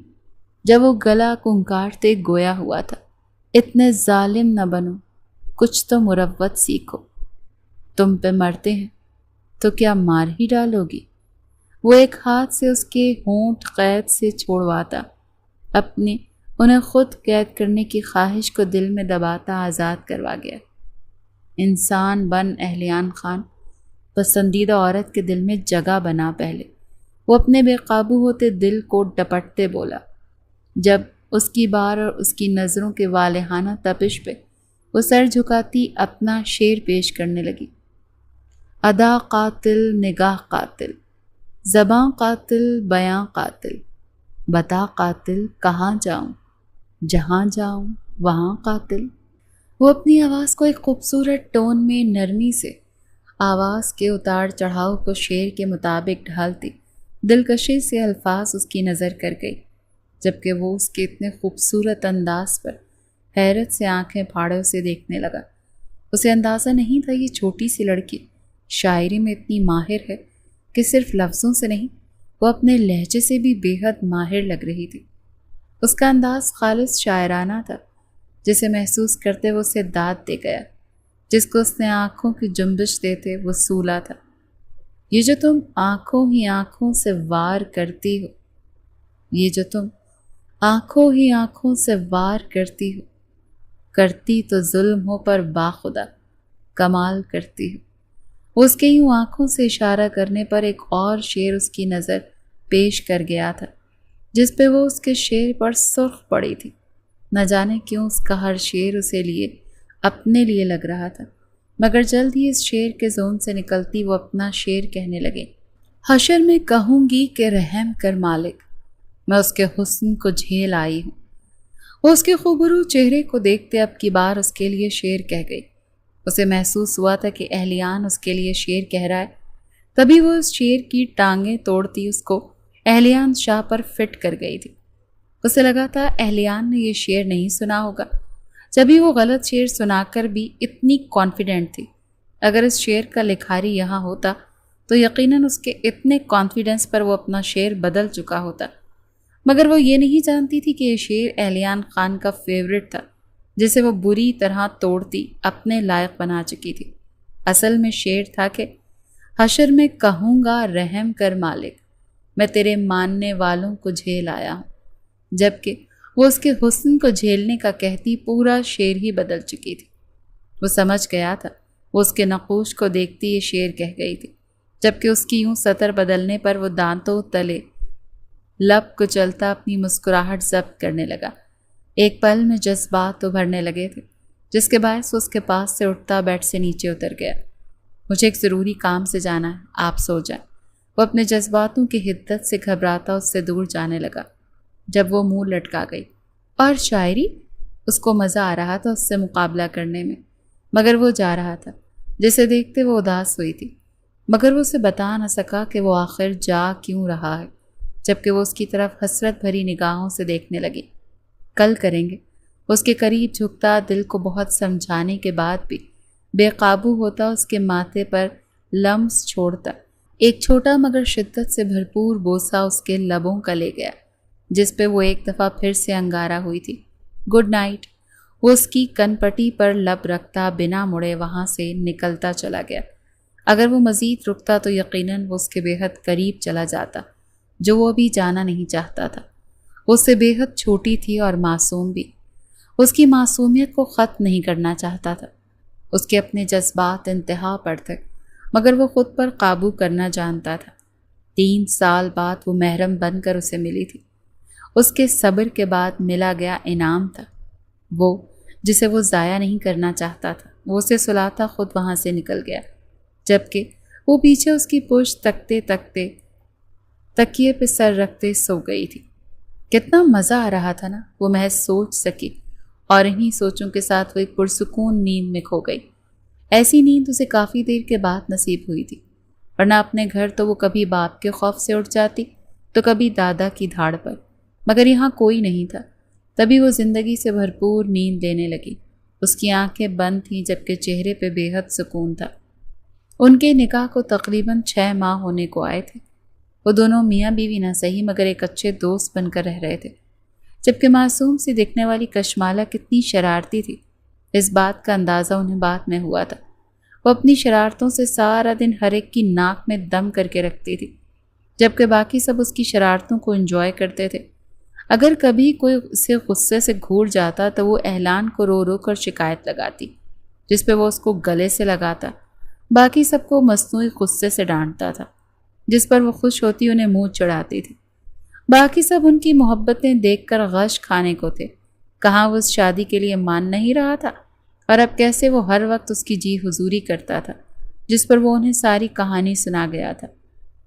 جب وہ گلا کنکارتے گویا ہوا تھا، اتنے ظالم نہ بنو، کچھ تو مروت سیکھو۔ تم پہ مرتے ہیں تو کیا مار ہی ڈالو گی؟ وہ ایک ہاتھ سے اس کے ہونٹ قید سے چھوڑواتا، اپنے انہیں خود قید کرنے کی خواہش کو دل میں دباتا آزاد کروا گیا۔ انسان بن اہلیان خان پسندیدہ عورت کے دل میں جگہ بنا پہلے۔ وہ اپنے بے قابو ہوتے دل کو ڈپٹتے بولا، جب اس کی بار اور اس کی نظروں کے والہانہ تپش پہ وہ سر جھکاتی اپنا شعر پیش کرنے لگی۔ ادا قاتل، نگاہ قاتل، زباں قاتل، بیاں قاتل، بتا قاتل کہاں جاؤں، جہاں جاؤں وہاں قاتل۔ وہ اپنی آواز کو ایک خوبصورت ٹون میں نرمی سے آواز کے اتار چڑھاؤ کو شعر کے مطابق ڈھالتی دلکشی سے الفاظ اس کی نظر کر گئی، جبکہ وہ اس کے اتنے خوبصورت انداز پر حیرت سے آنکھیں پھاڑے اسے دیکھنے لگا۔ اسے اندازہ نہیں تھا یہ چھوٹی سی لڑکی شاعری میں اتنی ماہر ہے کہ صرف لفظوں سے نہیں، وہ اپنے لہجے سے بھی بے حد ماہر لگ رہی تھی۔ اس کا انداز خالص شاعرانہ تھا، جسے محسوس کرتے وہ اسے داد دے گیا۔ جس کو اس نے آنکھوں کی جنبش دیتے وہ سولا تھا۔ یہ جو تم آنکھوں ہی آنکھوں سے وار کرتی ہو، یہ جو تم آنکھوں ہی آنکھوں سے وار کرتی ہو، کرتی تو ظلم ہو پر باخدا کمال کرتی ہو۔ وہ اس کے یوں آنکھوں سے اشارہ کرنے پر ایک اور شعر اس کی نظر پیش کر گیا تھا، جس پہ وہ اس کے شعر پر سرخ پڑی تھی۔ نہ جانے کیوں اس کا ہر شعر اسے لیے اپنے لیے لگ رہا تھا، مگر جلد ہی اس شعر کے زون سے نکلتی وہ اپنا شعر کہنے لگے۔ حشر میں کہوں گی کہ رحم کر مالک، میں اس کے حسن کو جھیل آئی ہوں۔ وہ اس کے خوبرو چہرے کو دیکھتے اب کی بار اس کے لیے شعر کہہ گئی۔ اسے محسوس ہوا تھا کہ اہلیان اس کے لیے شعر کہہ رہا ہے، تبھی وہ اس شعر کی ٹانگیں توڑتی اس کو اہلیان شاہ پر فٹ کر گئی تھی۔ اسے لگا تھا اہلیان نے یہ شعر نہیں سنا ہوگا، جبھی وہ غلط شعر سنا کر بھی اتنی کانفیڈنٹ تھی۔ اگر اس شعر کا لکھاری یہاں ہوتا تو یقیناً اس کے اتنے کانفیڈنس پر وہ اپنا شعر بدل چکا ہوتا، مگر وہ یہ نہیں جانتی تھی کہ یہ شعر اہلیان خان کا فیورٹ تھا، جسے وہ بری طرح توڑتی اپنے لائق بنا چکی تھی۔ اصل میں شعر تھا کہ حشر میں کہوں گا رحم کر مالک، میں تیرے ماننے والوں کو جھیل آیا ہوں، جبکہ وہ اس کے حسن کو جھیلنے کا کہتی پورا شعر ہی بدل چکی تھی۔ وہ سمجھ گیا تھا، وہ اس کے نقوش کو دیکھتی یہ شعر کہہ گئی تھی، جبکہ اس کی یوں سطر بدلنے پر وہ دانتوں تلے لب کو چلتا اپنی مسکراہٹ ضبط کرنے لگا۔ ایک پل میں جذبات ابھرنے لگے تھے، جس کے باعث وہ اس کے پاس سے اٹھتا بیڈ سے نیچے اتر گیا۔ مجھے ایک ضروری کام سے جانا ہے، آپ سو جائیں۔ وہ اپنے جذباتوں کی حدت سے گھبراتا اس سے دور جانے لگا۔ جب وہ منہ لٹکا گئی، اور شاعری، اس کو مزہ آ رہا تھا اس سے مقابلہ کرنے میں۔ مگر وہ جا رہا تھا، جسے دیکھتے وہ اداس ہوئی تھی، مگر وہ اسے بتا نہ سکا کہ وہ آخر جا کیوں رہا ہے، جبکہ وہ اس کی طرف حسرت بھری نگاہوں سے دیکھنے لگی۔ کل کریں گے، اس کے قریب جھکتا، دل کو بہت سمجھانے کے بعد بھی بے قابو ہوتا، اس کے ماتھے پر لمس چھوڑتا ایک چھوٹا مگر شدت سے بھرپور بوسہ اس کے لبوں کا لے گیا، جس پہ وہ ایک دفعہ پھر سے انگارہ ہوئی تھی۔ گڈ نائٹ، وہ اس کی کن پٹی پر لب رکھتا بنا مڑے وہاں سے نکلتا چلا گیا۔ اگر وہ مزید رکتا تو یقیناً وہ اس کے بے حد قریب چلا جاتا، جو وہ ابھی جانا نہیں چاہتا تھا۔ وہ اس سے بے حد چھوٹی تھی اور معصوم بھی، اس کی معصومیت کو ختم نہیں کرنا چاہتا تھا۔ اس کے اپنے جذبات انتہا پر تھے، مگر وہ خود پر قابو کرنا جانتا تھا۔ 3 سال بعد وہ محرم بن کر اسے ملی تھی۔ اس کے صبر کے بعد ملا گیا انعام تھا، وہ جسے وہ ضائع نہیں کرنا چاہتا تھا۔ وہ اسے سلاتا خود وہاں سے نکل گیا، جبکہ وہ پیچھے اس کی پشت تکتے تکتے تکیے پہ سر رکھتے سو گئی تھی۔ کتنا مزہ آ رہا تھا نا، وہ محض سوچ سکی، اور انہی سوچوں کے ساتھ وہ ایک پرسکون نیند میں کھو گئی۔ ایسی نیند اسے کافی دیر کے بعد نصیب ہوئی تھی، ورنہ اپنے گھر تو وہ کبھی باپ کے خوف سے اٹھ جاتی تو کبھی دادا کی دھاڑ پر، مگر یہاں کوئی نہیں تھا۔ تبھی وہ زندگی سے بھرپور نیند لینے لگی۔ اس کی آنکھیں بند تھیں، جبکہ چہرے پہ بے حد سکون تھا۔ ان کے نکاح کو تقریباً 6 ماہ ہونے کو آئے تھے۔ وہ دونوں میاں بیوی نہ صحیح مگر ایک اچھے دوست بن کر رہ رہے تھے۔ جبکہ معصوم سی دکھنے والی کشمالہ کتنی شرارتی تھی، اس بات کا اندازہ انہیں بعد میں ہوا تھا۔ وہ اپنی شرارتوں سے سارا دن ہر ایک کی ناک میں دم کر کے رکھتی تھی، جبکہ باقی سب اس کی شرارتوں کو انجوائے کرتے تھے۔ اگر کبھی کوئی اسے غصے سے گھور جاتا تو وہ اعلان کو رو رو کر شکایت لگاتی، جس پہ وہ اس کو گلے سے لگاتا۔ باقی سب کو مصنوعی غصے سے ڈانٹتا تھا، جس پر وہ خوش ہوتی انہیں منہ چڑھاتی تھی۔ باقی سب ان کی محبتیں دیکھ کر غش کھانے کو تھے۔ کہاں وہ اس شادی کے لیے مان نہیں رہا تھا، اور اب کیسے وہ ہر وقت اس کی جی حضوری کرتا تھا، جس پر وہ انہیں ساری کہانی سنا گیا تھا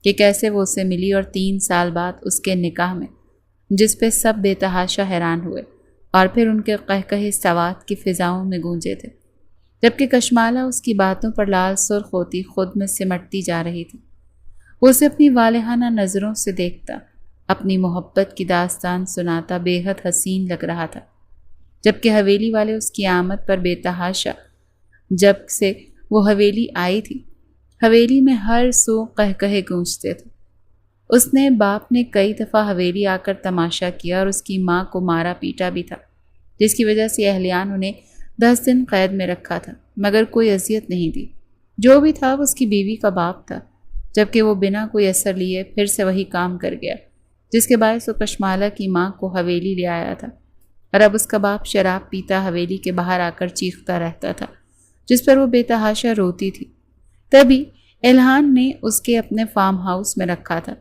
کہ کیسے وہ اسے ملی، اور 3 سال بعد اس کے نکاح میں، جس پہ سب بے تحاشا حیران ہوئے، اور پھر ان کے قہقہے سوات کی فضاؤں میں گونجے تھے، جبکہ کشمالہ اس کی باتوں پر لال سرخ ہوتی خود میں سمٹتی جا رہی تھی۔ وہ اسے اپنی والہانہ نظروں سے دیکھتا، اپنی محبت کی داستان سناتا بے حد حسین لگ رہا تھا، جبکہ حویلی والے اس کی آمد پر بے تحاشا، جب سے وہ حویلی آئی تھی، حویلی میں ہر سو قہقہے گونجتے تھے۔ اس نے باپ نے کئی دفعہ حویلی آ کر تماشا کیا، اور اس کی ماں کو مارا پیٹا بھی تھا، جس کی وجہ سے اہلیان انہیں 10 دن قید میں رکھا تھا، مگر کوئی اذیت نہیں دی۔ جو بھی تھا وہ اس کی بیوی کا باپ تھا، جبکہ وہ بنا کوئی اثر لیے پھر سے وہی کام کر گیا، جس کے باعث وہ کشمالہ کی ماں کو حویلی لے آیا تھا، اور اب اس کا باپ شراب پیتا حویلی کے باہر آ کر چیختا رہتا تھا، جس پر وہ بے تحاشا روتی تھی۔ تبھی الہان نے اس کے اپنے فارم ہاؤس میں رکھا تھا،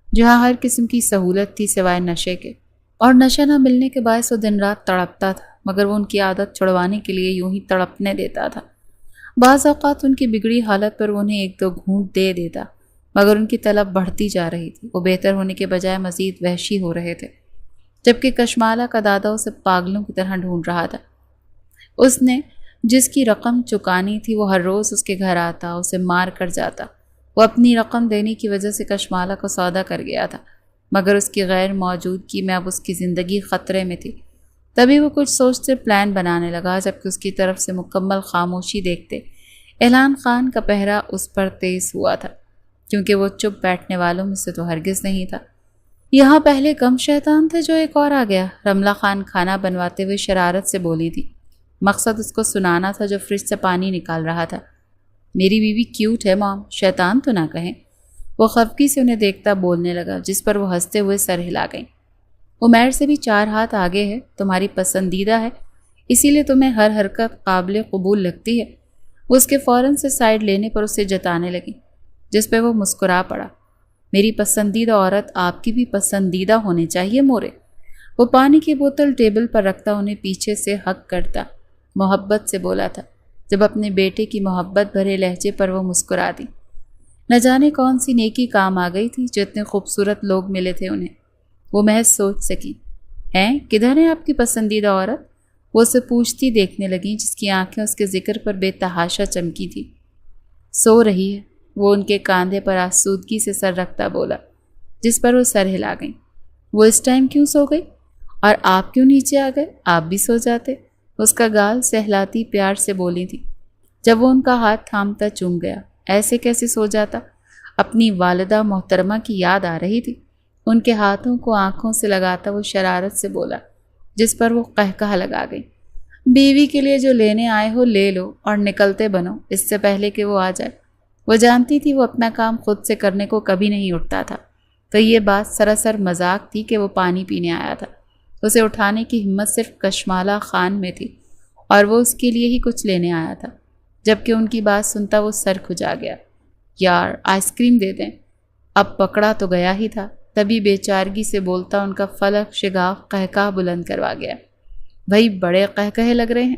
جہاں ہر قسم کی سہولت تھی سوائے نشے کے، اور نشہ نہ ملنے کے باعث وہ دن رات تڑپتا تھا، مگر وہ ان کی عادت چھڑوانے کے لیے یوں ہی تڑپنے دیتا تھا۔ بعض اوقات ان کی بگڑی حالت پر وہ انہیں 1-2 گھونٹ دے دیتا، مگر ان کی طلب بڑھتی جا رہی تھی۔ وہ بہتر ہونے کے بجائے مزید وحشی ہو رہے تھے، جبکہ کشمالہ کا دادا اسے پاگلوں کی طرح ڈھونڈ رہا تھا۔ اس نے جس کی رقم چکانی تھی وہ ہر روز اس کے گھر آتا، اسے مار کر جاتا۔ وہ اپنی رقم دینے کی وجہ سے کشمالہ کو سودا کر گیا تھا، مگر اس کی غیر موجودگی میں اب اس کی زندگی خطرے میں تھی۔ تبھی وہ کچھ سوچتے پلان بنانے لگا، جبکہ اس کی طرف سے مکمل خاموشی دیکھتے الہان خان کا پہرا اس پر تیز ہوا تھا، کیونکہ وہ چپ بیٹھنے والوں میں سے تو ہرگز نہیں تھا۔ یہاں پہلے کم شیطان تھے، جو ایک اور آ گیا، رملہ خان کھانا بنواتے ہوئے شرارت سے بولی تھی۔ مقصد اس کو سنانا تھا جو فریج سے پانی نکال رہا تھا۔ میری بیوی کیوٹ ہے مام، شیطان تو نہ کہیں۔ وہ خفگی سے انہیں دیکھتا بولنے لگا، جس پر وہ ہنستے ہوئے سر ہلا گئیں۔ عمیر سے بھی 4 ہاتھ آگے ہے، تمہاری پسندیدہ ہے، اسی لیے تمہیں ہر حرکت قابل قبول لگتی ہے۔ وہ اس کے فوراً سے سائڈ لینے پر اسے جتانے لگی، جس پہ وہ مسکرا پڑا۔ میری پسندیدہ عورت آپ کی بھی پسندیدہ ہونے چاہیے مورے۔ وہ پانی کی بوتل ٹیبل پر رکھتا انہیں پیچھے سے حق کرتا، محبت سے بولا تھا، جب اپنے بیٹے کی محبت بھرے لہجے پر وہ مسکرا دی۔ نہ جانے کون سی نیکی کام آ گئی تھی جو اتنے خوبصورت لوگ ملے تھے انہیں۔ وہ محض سوچ سکی، ہیں کدھر ہے آپ کی پسندیدہ عورت؟ وہ اسے پوچھتی دیکھنے لگیں، جس کی آنکھیں اس کے ذکر پر بے تحاشا چمکی تھی۔ سو رہی ہے، وہ ان کے کاندھے پر آسودگی سے سر رکھتا بولا، جس پر وہ سر ہلا گئیں۔ وہ اس ٹائم کیوں سو گئی؟ اور آپ کیوں نیچے آ گئے؟ آپ بھی سو جاتے، اس کا گال سہلاتی پیار سے بولی تھی۔ جب وہ ان کا ہاتھ تھامتا چوم گیا، ایسے کیسے سو جاتا؟ اپنی والدہ محترمہ کی یاد آ رہی تھی۔ ان کے ہاتھوں کو آنکھوں سے لگاتا وہ شرارت سے بولا، جس پر وہ قہقہہ لگا گئی۔ بیوی کے لیے جو لینے آئے ہو لے لو اور نکلتے بنو، اس سے پہلے کہ وہ آ جائے۔ وہ جانتی تھی وہ اپنا کام خود سے کرنے کو کبھی نہیں اٹھتا تھا، تو یہ بات سراسر مذاق تھی کہ وہ پانی پینے آیا تھا۔ اسے اٹھانے کی ہمت صرف کشمالہ خان میں تھی، اور وہ اس کے لیے ہی کچھ لینے آیا تھا۔ جبکہ ان کی بات سنتا وہ سر کھجا گیا۔ یار آئس کریم دے دیں۔ اب پکڑا تو گیا ہی تھا، تبھی بے چارگی سے بولتا ان کا فلک شگاف قہقہ بلند کروا گیا۔ بھائی بڑے قہقہے لگ رہے ہیں۔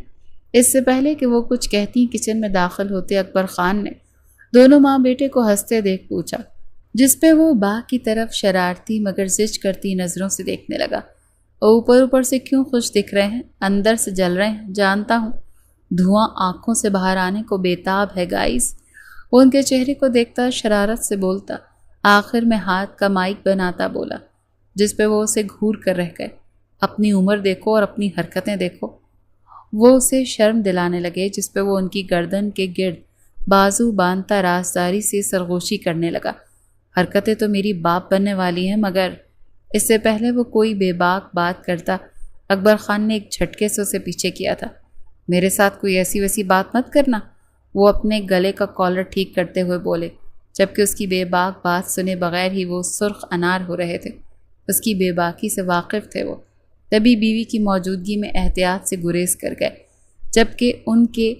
اس سے پہلے کہ وہ کچھ کہتی کچن میں داخل ہوتے اکبر خان نے دونوں ماں بیٹے کو ہنستے دیکھ پوچھا، جس پہ وہ باغ کی طرف شرارتی مگر زج کرتی نظروں سے دیکھنے لگا۔ اوپر سے کیوں خوش دکھ رہے ہیں؟ اندر سے جل رہے ہیں، جانتا ہوں۔ دھواں آنکھوں سے باہر آنے کو بےتاب ہے گائز۔ وہ ان کے چہرے کو دیکھتا شرارت سے بولتا، آخر میں ہاتھ کا مائک بناتا بولا، جس پہ وہ اسے گھور کر رہ گئے۔ اپنی عمر دیکھو اور اپنی حرکتیں دیکھو۔ وہ اسے شرم دلانے لگے، جس پہ وہ ان کی گردن کے گرد بازو باندھتا رازداری سے سرگوشی کرنے لگا۔ حرکتیں تو میری باپ بننے والی ہیں، مگر… اس سے پہلے وہ کوئی بے باک بات کرتا، اکبر خان نے ایک جھٹکے سے اسے پیچھے کیا تھا۔ میرے ساتھ کوئی ایسی ویسی بات مت کرنا، وہ اپنے گلے کا کالر ٹھیک کرتے ہوئے بولے، جبکہ اس کی بے باک بات سنے بغیر ہی وہ سرخ انار ہو رہے تھے۔ اس کی بے باکی سے واقف تھے وہ، تبھی بیوی کی موجودگی میں احتیاط سے گریز کر گئے، جبکہ ان کے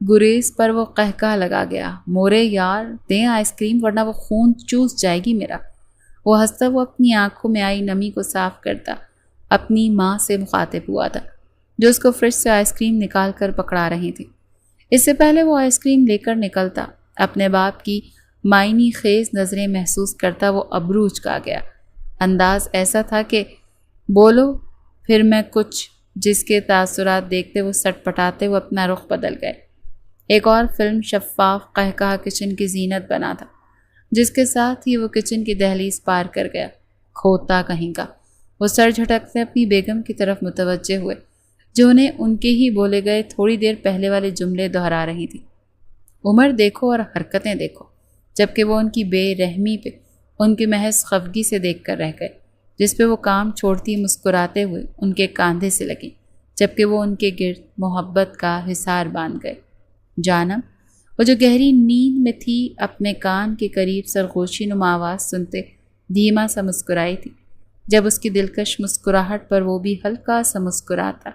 گریز پر وہ قہقہہ لگا گیا، مورے یار دیں آئس کریم ورنہ وہ خون چوس جائے گی میرا۔ وہ ہنستا وہ اپنی آنکھوں میں آئی نمی کو صاف کرتا اپنی ماں سے مخاطب ہوا تھا، جو اس کو فریج سے آئس کریم نکال کر پکڑا رہی تھی۔ اس سے پہلے وہ آئس کریم لے کر نکلتا، اپنے باپ کی معنی خیز نظریں محسوس کرتا وہ ابرو اچکا گیا۔ انداز ایسا تھا کہ بولو پھر میں کچھ، جس کے تاثرات دیکھتے وہ سٹ پٹاتے وہ اپنا رخ بدل گئے۔ ایک اور فلم شفاف قہقہہ کچن کی زینت بنا تھا، جس کے ساتھ ہی وہ کچن کی دہلیز پار کر گیا۔ کھوتا کہیں کا، وہ سر جھٹکتے اپنی بیگم کی طرف متوجہ ہوئے، جو انہیں ان کے ہی بولے گئے تھوڑی دیر پہلے والے جملے دہرا رہی تھی۔ عمر دیکھو اور حرکتیں دیکھو، جبکہ وہ ان کی بے رحمی پہ ان کی محض خفگی سے دیکھ کر رہ گئے، جس پہ وہ کام چھوڑتی مسکراتے ہوئے ان کے کاندھے سے لگی، جبکہ وہ ان کے گرد محبت کا حصار باندھ گئے۔ جانم، وہ جو گہری نیند میں تھی، اپنے کان کے قریب سرگوشی نما آواز سنتے دھیما سا مسکرائی تھی۔ جب اس کی دلکش مسکراہٹ پر وہ بھی ہلکا سا مسکراتا،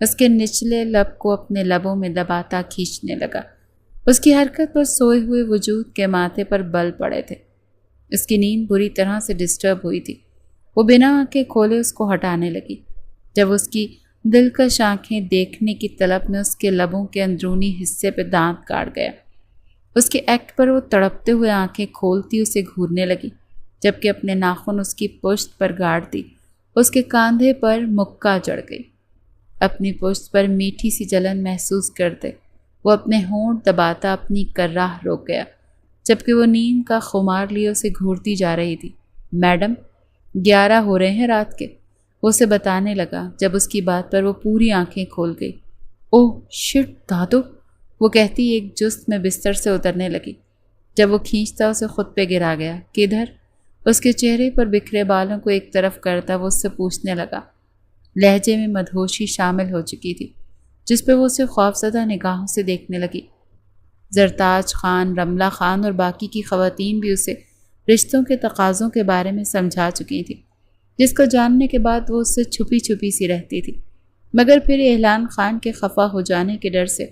اس کے نچلے لب کو اپنے لبوں میں دباتا کھینچنے لگا۔ اس کی حرکت پر سوئے ہوئے وجود کے ماتھے پر بل پڑے تھے۔ اس کی نیند بری طرح سے ڈسٹرب ہوئی تھی۔ وہ بنا آنکھیں کھولے اس کو ہٹانے لگی، جب اس کی دلکش آنکھیں دیکھنے کی طلب میں اس کے لبوں کے اندرونی حصے پہ دانت کاٹ گیا۔ اس کے ایکٹ پر وہ تڑپتے ہوئے آنکھیں کھولتی اسے گھورنے لگی، جبکہ اپنے ناخن اس کی پشت پر گاڑتی اس کے کاندھے پر مکہ چڑھ گئی۔ اپنی پشت پر میٹھی سی جلن محسوس کرتے وہ اپنے ہونٹ دباتا اپنی کرراہ روک گیا، جبکہ وہ نیند کا خمار لیے اسے گھورتی جا رہی تھی۔ میڈم 11 ہو رہے ہیں رات کے، وہ اسے بتانے لگا، جب اس کی بات پر وہ پوری آنکھیں کھول گئی۔ اوہ شٹ دادو، وہ کہتی ایک جست میں بستر سے اترنے لگی، جب وہ کھینچتا اسے خود پہ گرا گیا۔ کدھر؟ اس کے چہرے پر بکھرے بالوں کو ایک طرف کرتا وہ اس سے پوچھنے لگا۔ لہجے میں مدہوشی شامل ہو چکی تھی، جس پہ وہ اسے خوفزدہ نگاہوں سے دیکھنے لگی۔ زرتاج خان، رملہ خان اور باقی کی خواتین بھی اسے رشتوں کے تقاضوں کے بارے میں سمجھا چکی تھی، جس کو جاننے کے بعد وہ اس سے چھپی چھپی سی رہتی تھی، مگر پھر اعلان خان کے خفا ہو جانے کے ڈر سے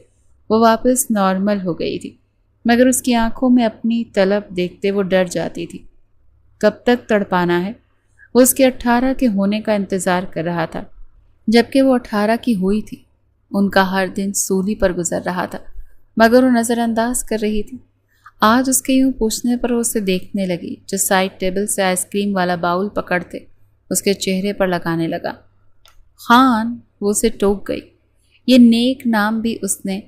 وہ واپس نارمل ہو گئی تھی۔ مگر اس کی آنکھوں میں اپنی طلب دیکھتے وہ ڈر جاتی تھی۔ کب تک تڑپانا ہے؟ وہ اس کے 18 کے ہونے کا انتظار کر رہا تھا، جبکہ وہ 18 کی ہوئی تھی۔ ان کا ہر دن سولی پر گزر رہا تھا، مگر وہ نظر انداز کر رہی تھی۔ آج اس کے یوں پوچھنے پر وہ اسے دیکھنے لگی، جو سائڈ ٹیبل سے آئس کریم والا باؤل پکڑتے اس کے چہرے پر لگانے لگا۔ خان، وہ اسے ٹوک گئی۔ یہ نیک نام بھی اس نے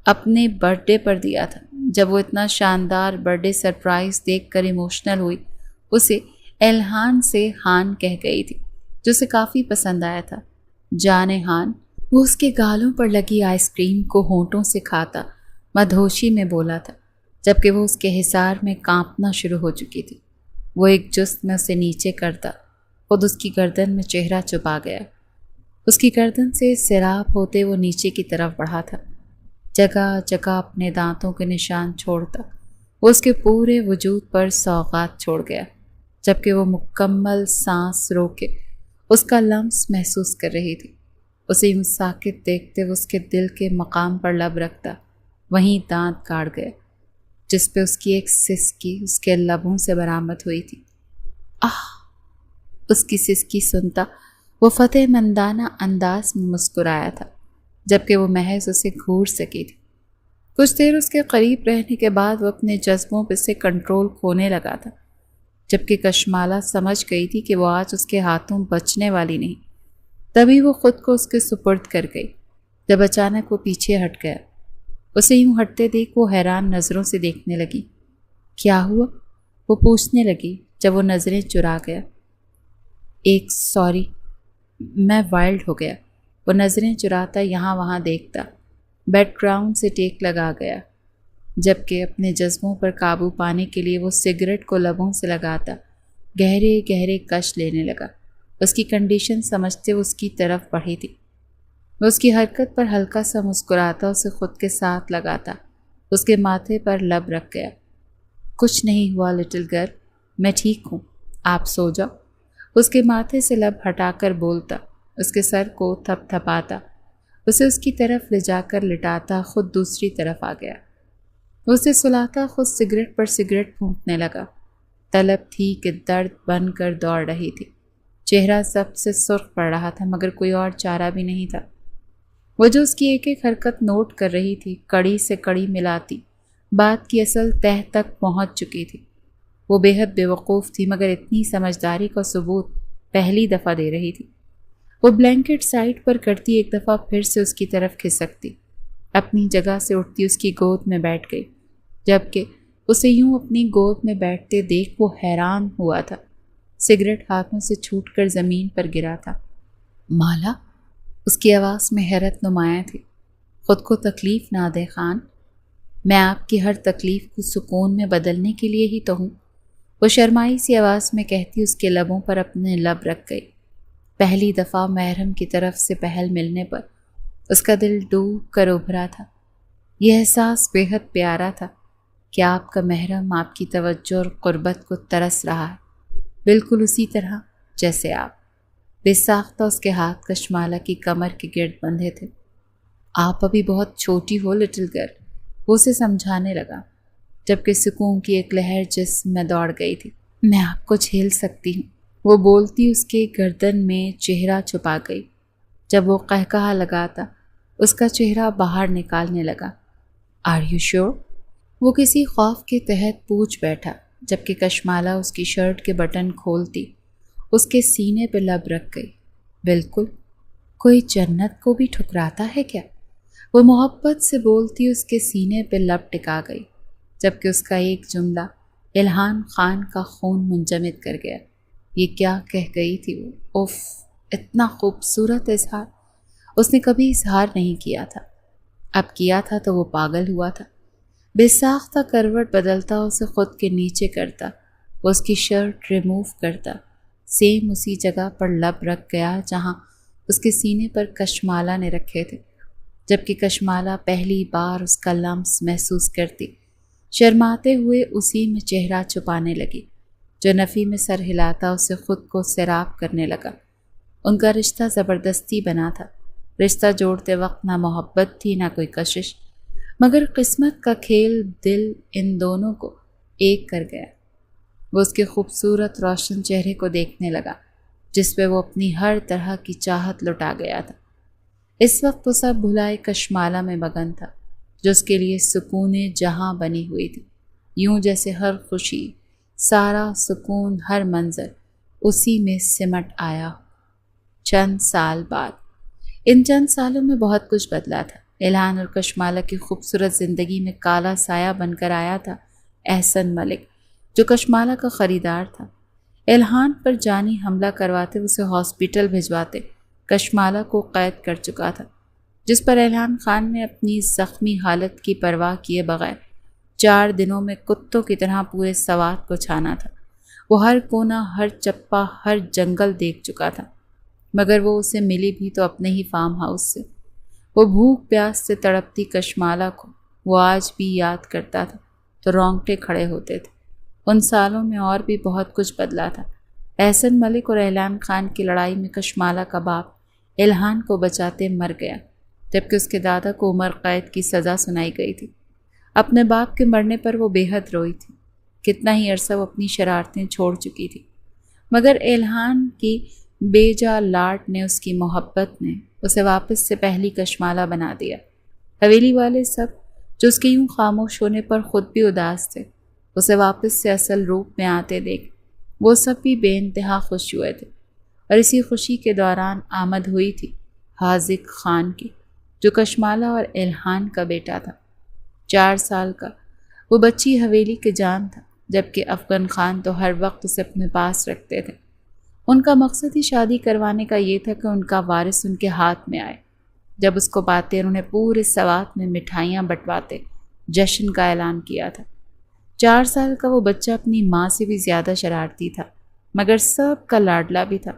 اپنے برتھ ڈے پر دیا تھا، جب وہ اتنا شاندار برتھ ڈے سرپرائز دیکھ کر ایموشنل ہوئی۔ اسے الہان سے ہان کہہ گئی تھی، جو اسے کافی پسند آیا تھا۔ جانے ہان، وہ اس کے گالوں پر لگی آئس کریم کو ہونٹوں سے کھاتا مدہوشی میں بولا تھا، جبکہ وہ اس کے حصار میں کانپنا شروع ہو چکی تھی۔ وہ ایک جست میں اسے نیچے کرتا خود اس کی گردن میں چہرہ چھپا گیا۔ اس کی گردن سے سیراب ہوتے وہ نیچے کی طرف بڑھا تھا، جگہ جگہ اپنے دانتوں کے نشان چھوڑتا۔ وہ اس کے پورے وجود پر سوغات چھوڑ گیا، جبکہ وہ مکمل سانس روکے اس کا لمس محسوس کر رہی تھی۔ اسے یوں ساکت دیکھتے وہ اس کے دل کے مقام پر لب رکھتا، وہیں دانت کاٹ گئے جس پہ اس کی ایک سسکی اس کے لبوں سے برآمد ہوئی تھی۔ آہ! اس کی سسکی سنتا وہ فتح مندانہ انداز میں مسکرایا تھا، جبکہ وہ محض اسے گھور سکی تھی۔ کچھ دیر اس کے قریب رہنے کے بعد وہ اپنے جذبوں پہ سے کنٹرول کھونے لگا تھا، جبکہ کشمالہ سمجھ گئی تھی کہ وہ آج اس کے ہاتھوں بچنے والی نہیں۔ تبھی وہ خود کو اس کے سپرد کر گئی، جب اچانک وہ پیچھے ہٹ گیا۔ اسے یوں ہٹتے دیکھ وہ حیران نظروں سے دیکھنے لگی۔ کیا ہوا؟ وہ پوچھنے لگی جب وہ نظریں چرا گیا۔ ایک سوری، میں وائلڈ ہو گیا۔ وہ نظریں چراتا یہاں وہاں دیکھتا، بیک گراؤنڈ سے ٹیک لگا گیا، جبکہ اپنے جذبوں پر قابو پانے کے لیے وہ سگریٹ کو لبوں سے لگاتا گہرے گہرے کش لینے لگا۔ اس کی کنڈیشن سمجھتے وہ اس کی طرف بڑھی تھی۔ وہ اس کی حرکت پر ہلکا سا مسکراتا اسے خود کے ساتھ لگاتا، اس کے ماتھے پر لب رکھ گیا۔ کچھ نہیں ہوا لٹل گرل، میں ٹھیک ہوں، آپ سو جاؤ۔ اس کے ماتھے سے لب ہٹا کر بولتا، اس کے سر کو تھپ تھپاتا، اسے اس کی طرف لے جا کر لٹاتا خود دوسری طرف آ گیا۔ اسے سلاتا خود سگریٹ پر سگریٹ پھونکنے لگا۔ طلب تھی کہ درد بن کر دوڑ رہی تھی، چہرہ سب سے سرخ پڑ رہا تھا، مگر کوئی اور چارہ بھی نہیں تھا۔ وہ جو اس کی ایک ایک حرکت نوٹ کر رہی تھی، کڑی سے کڑی ملاتی بات کی اصل تہ تک پہنچ چکی تھی۔ وہ بے حد بیوقوف تھی، مگر اتنی سمجھداری کا ثبوت پہلی دفعہ دے رہی تھی۔ وہ بلینکٹ سائڈ پر کرتی ایک دفعہ پھر سے اس کی طرف کھسکتی، اپنی جگہ سے اٹھتی اس کی گود میں بیٹھ گئی، جبکہ اسے یوں اپنی گود میں بیٹھتے دیکھ وہ حیران ہوا تھا۔ سگریٹ ہاتھوں سے چھوٹ کر زمین پر گرا تھا۔ مالا، اس کی آواز میں حیرت نمایاں تھی۔ خود کو تکلیف نہ دے خان، میں آپ کی ہر تکلیف کو سکون میں بدلنے کے لیے ہی تو ہوں، وہ شرمائی سی آواز میں کہتی اس کے لبوں پر اپنے لب رکھ گئی۔ پہلی دفعہ محرم کی طرف سے پہل ملنے پر اس کا دل ڈوب کر ابھرا تھا۔ یہ احساس بے حد پیارا تھا کہ آپ کا محرم آپ کی توجہ اور قربت کو ترس رہا ہے، بالکل اسی طرح جیسے آپ۔ بے ساختہ اس کے ہاتھ کشمالہ کی کمر کے گرد بندھے تھے۔ آپ ابھی بہت چھوٹی ہو لٹل گرل، وہ اسے سمجھانے لگا، جبکہ سکون کی ایک لہر جسم میں دوڑ گئی تھی۔ میں آپ کو جھیل سکتی ہوں، وہ بولتی اس کے گردن میں چہرہ چھپا گئی۔ جب وہ قہقہا لگاتا اس کا چہرہ باہر نکالنے لگا۔ Are you sure? وہ کسی خوف کے تحت پوچھ بیٹھا، جبکہ کشمالہ اس کی شرٹ کے بٹن کھولتی اس کے سینے پہ لب رکھ گئی۔ بالکل، کوئی جنت کو بھی ٹھکراتا ہے کیا؟ وہ محبت سے بولتی اس کے سینے پہ لب ٹکا گئی، جبکہ اس کا ایک جملہ الہان خان کا خون منجمد کر گیا۔ یہ کیا کہہ گئی تھی وہ؟ اوف، اتنا خوبصورت اظہار اس نے کبھی اظہار نہیں کیا تھا، اب کیا تھا تو وہ پاگل ہوا تھا۔ بے ساختہ کروٹ بدلتا اسے خود کے نیچے کرتا، وہ اس کی شرٹ ریموو کرتا، سیم اسی جگہ پر لب رکھ گیا جہاں اس کے سینے پر کشمالہ نے رکھے تھے، جبکہ کشمالہ پہلی بار اس کا لمس محسوس کرتی شرماتے ہوئے اسی میں چہرہ چھپانے لگی۔ جو نفی میں سر ہلاتا اسے خود کو سیراب کرنے لگا۔ ان کا رشتہ زبردستی بنا تھا، رشتہ جوڑتے وقت نہ محبت تھی نہ کوئی کشش، مگر قسمت کا کھیل دل ان دونوں کو ایک کر گیا۔ وہ اس کے خوبصورت روشن چہرے کو دیکھنے لگا جس پہ وہ اپنی ہر طرح کی چاہت لٹا گیا تھا۔ اس وقت وہ سب بھلائے کشمالہ میں مگن تھا، جو اس کے لیے سکون جہاں بنی ہوئی تھی، یوں جیسے ہر خوشی، سارا سکون، ہر منظر اسی میں سمٹ آیا۔ چند سال بعد ان چند سالوں میں بہت کچھ بدلا تھا۔ الہان اور کشمالہ کی خوبصورت زندگی میں کالا سایہ بن کر آیا تھا احسن ملک، جو کشمالہ کا خریدار تھا۔ الہان پر جانی حملہ کرواتے اسے ہاسپٹل بھجواتے کشمالہ کو قید کر چکا تھا، جس پر الہان خان نے اپنی زخمی حالت کی پرواہ کیے بغیر 4 دنوں میں کتوں کی طرح پورے سوات کو چھانا تھا۔ وہ ہر کونا، ہر چپا، ہر جنگل دیکھ چکا تھا، مگر وہ اسے ملی بھی تو اپنے ہی فارم ہاؤس سے۔ وہ بھوک پیاس سے تڑپتی کشمالہ کو وہ آج بھی یاد کرتا تھا تو رونگٹے کھڑے ہوتے تھے۔ ان سالوں میں اور بھی بہت کچھ بدلا تھا۔ احسن ملک اور الہان خان کی لڑائی میں کشمالہ کا باپ الہان کو بچاتے مر گیا، جبکہ اس کے دادا کو عمر قید کی سزا سنائی گئی تھی۔ اپنے باپ کے مرنے پر وہ بے حد روئی تھی۔ کتنا ہی عرصہ وہ اپنی شرارتیں چھوڑ چکی تھی، مگر الہان کی بے جا لاڈ نے، اس کی محبت نے اسے واپس سے پہلی کشمالہ بنا دیا۔ حویلی والے سب جو اس کے یوں خاموش ہونے پر خود بھی اداس تھے، اسے واپس سے اصل روپ میں آتے دیکھ وہ سب بھی بے انتہا خوش ہوئے تھے۔ اور اسی خوشی کے دوران آمد ہوئی تھی حاذق خان کی، جو کشمالہ اور الہان کا بیٹا تھا۔ 4 سال کا وہ بچی حویلی کے جان تھا، جبکہ افغان خان تو ہر وقت اسے اپنے پاس رکھتے تھے۔ ان کا مقصد ہی شادی کروانے کا یہ تھا کہ ان کا وارث ان کے ہاتھ میں آئے۔ جب اس کو پاتے انہوں نے پورے سوات میں مٹھائیاں بٹواتے جشن کا اعلان کیا تھا۔ 4 سال کا وہ بچہ اپنی ماں سے بھی زیادہ شرارتی تھا، مگر سب کا لاڈلا بھی تھا۔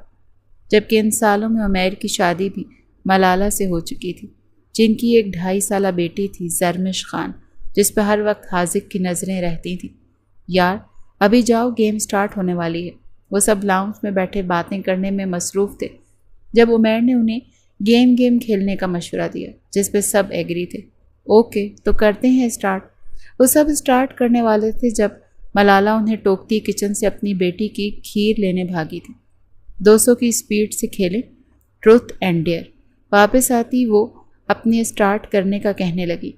جبکہ ان سالوں میں عمیر کی شادی بھی ملالہ سے ہو چکی تھی، جن کی ایک 2.5 سالہ بیٹی تھی زرمش خان، جس پہ ہر وقت حاذق کی نظریں رہتی تھیں۔ یار ابھی جاؤ، گیم سٹارٹ ہونے والی ہے۔ وہ سب لاؤنج میں بیٹھے باتیں کرنے میں مصروف تھے جب عمیر نے انہیں گیم کھیلنے کا مشورہ دیا، جس پہ سب ایگری تھے۔ اوکے تو کرتے ہیں سٹارٹ۔ وہ سب سٹارٹ کرنے والے تھے جب ملالہ انہیں ٹوکتی کچن سے اپنی بیٹی کی کھیر لینے بھاگی تھی۔ 200 کی سپیڈ سے کھیلیں ٹروتھ اینڈ ڈیئر۔ واپس آتی وہ اپنے سٹارٹ کرنے کا کہنے لگی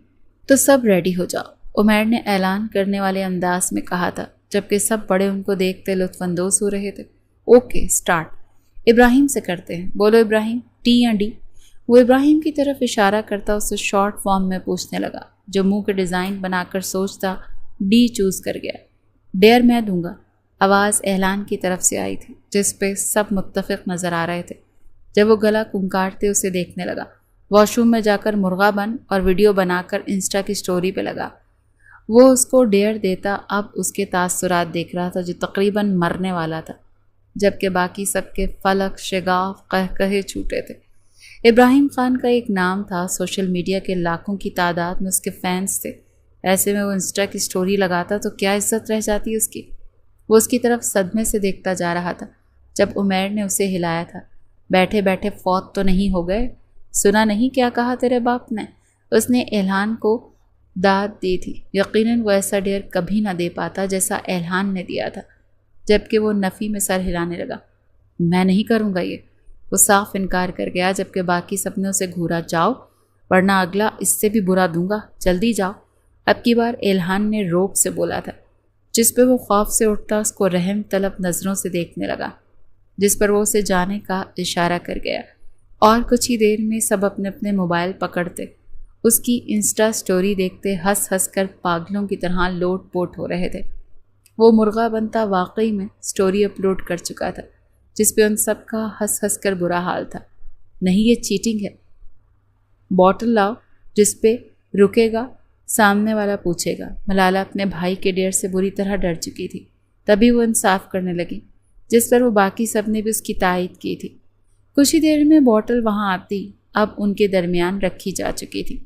تو سب ریڈی ہو جاؤ، عمیر نے اعلان کرنے والے انداز میں کہا تھا، جبکہ سب بڑے ان کو دیکھتے لطف اندوز ہو رہے تھے۔ اوکے سٹارٹ، ابراہیم سے کرتے ہیں، بولو ابراہیم، ٹی یا ڈی؟ وہ ابراہیم کی طرف اشارہ کرتا اسے شارٹ فارم میں پوچھنے لگا، جو منہ کے ڈیزائن بنا کر سوچتا ڈی چوز کر گیا۔ ڈیئر میں دوں گا، آواز اعلان کی طرف سے آئی تھی، جس پہ سب متفق نظر آ رہے تھے۔ جب وہ گلا کنکارتے اسے دیکھنے لگا، واش روم میں جا کر مرغا بن اور ویڈیو بنا کر انسٹا کی سٹوری پہ لگا۔ وہ اس کو ڈیئر دیتا اب اس کے تاثرات دیکھ رہا تھا، جو تقریباً مرنے والا تھا، جبکہ باقی سب کے فلک شگاف قہقہے چھوٹے تھے۔ ابراہیم خان کا ایک نام تھا، سوشل میڈیا کے لاکھوں کی تعداد میں اس کے فینس تھے۔ ایسے میں وہ انسٹا کی سٹوری لگاتا تو کیا عزت رہ جاتی اس کی۔ وہ اس کی طرف صدمے سے دیکھتا جا رہا تھا جب عمیر نے اسے ہلایا تھا۔ بیٹھے بیٹھے فوت تو نہیں ہو گئے؟ سنا نہیں کیا کہا تیرے باپ نے؟ اس نے الہان کو داد دی تھی۔ یقیناً وہ ایسا ڈیر کبھی نہ دے پاتا جیسا الہان نے دیا تھا، جبکہ وہ نفی میں سر ہلانے لگا۔ میں نہیں کروں گا یہ، وہ صاف انکار کر گیا، جبکہ باقی سب نے اسے گھورا۔ جاؤ ورنہ اگلا اس سے بھی برا دوں گا، جلدی جاؤ۔ اب کی بار الہان نے روب سے بولا تھا، جس پہ وہ خوف سے اٹھتا اس کو رحم طلب نظروں سے دیکھنے لگا، جس پر وہ اسے جانے کا اشارہ کر گیا۔ اور کچھ ہی دیر میں سب اپنے اپنے موبائل پکڑتے اس کی انسٹا سٹوری دیکھتے ہنس ہنس کر پاگلوں کی طرح لوٹ پوٹ ہو رہے تھے۔ وہ مرغا بنتا واقعی میں سٹوری اپلوڈ کر چکا تھا، جس پہ ان سب کا ہنس ہنس کر برا حال تھا۔ نہیں، یہ چیٹنگ ہے۔ بوٹل لاؤ جس پہ رکے گا، سامنے والا پوچھے گا۔ ملالہ اپنے بھائی کے ڈیر سے بری طرح ڈر چکی تھی، تبھی وہ انصاف کرنے لگی، جس پر وہ باقی سب نے بھی اس کی تائید کی تھی۔ کچھ ہی دیر میں بوٹل وہاں آتی اب ان کے درمیان رکھی جا چکی تھی۔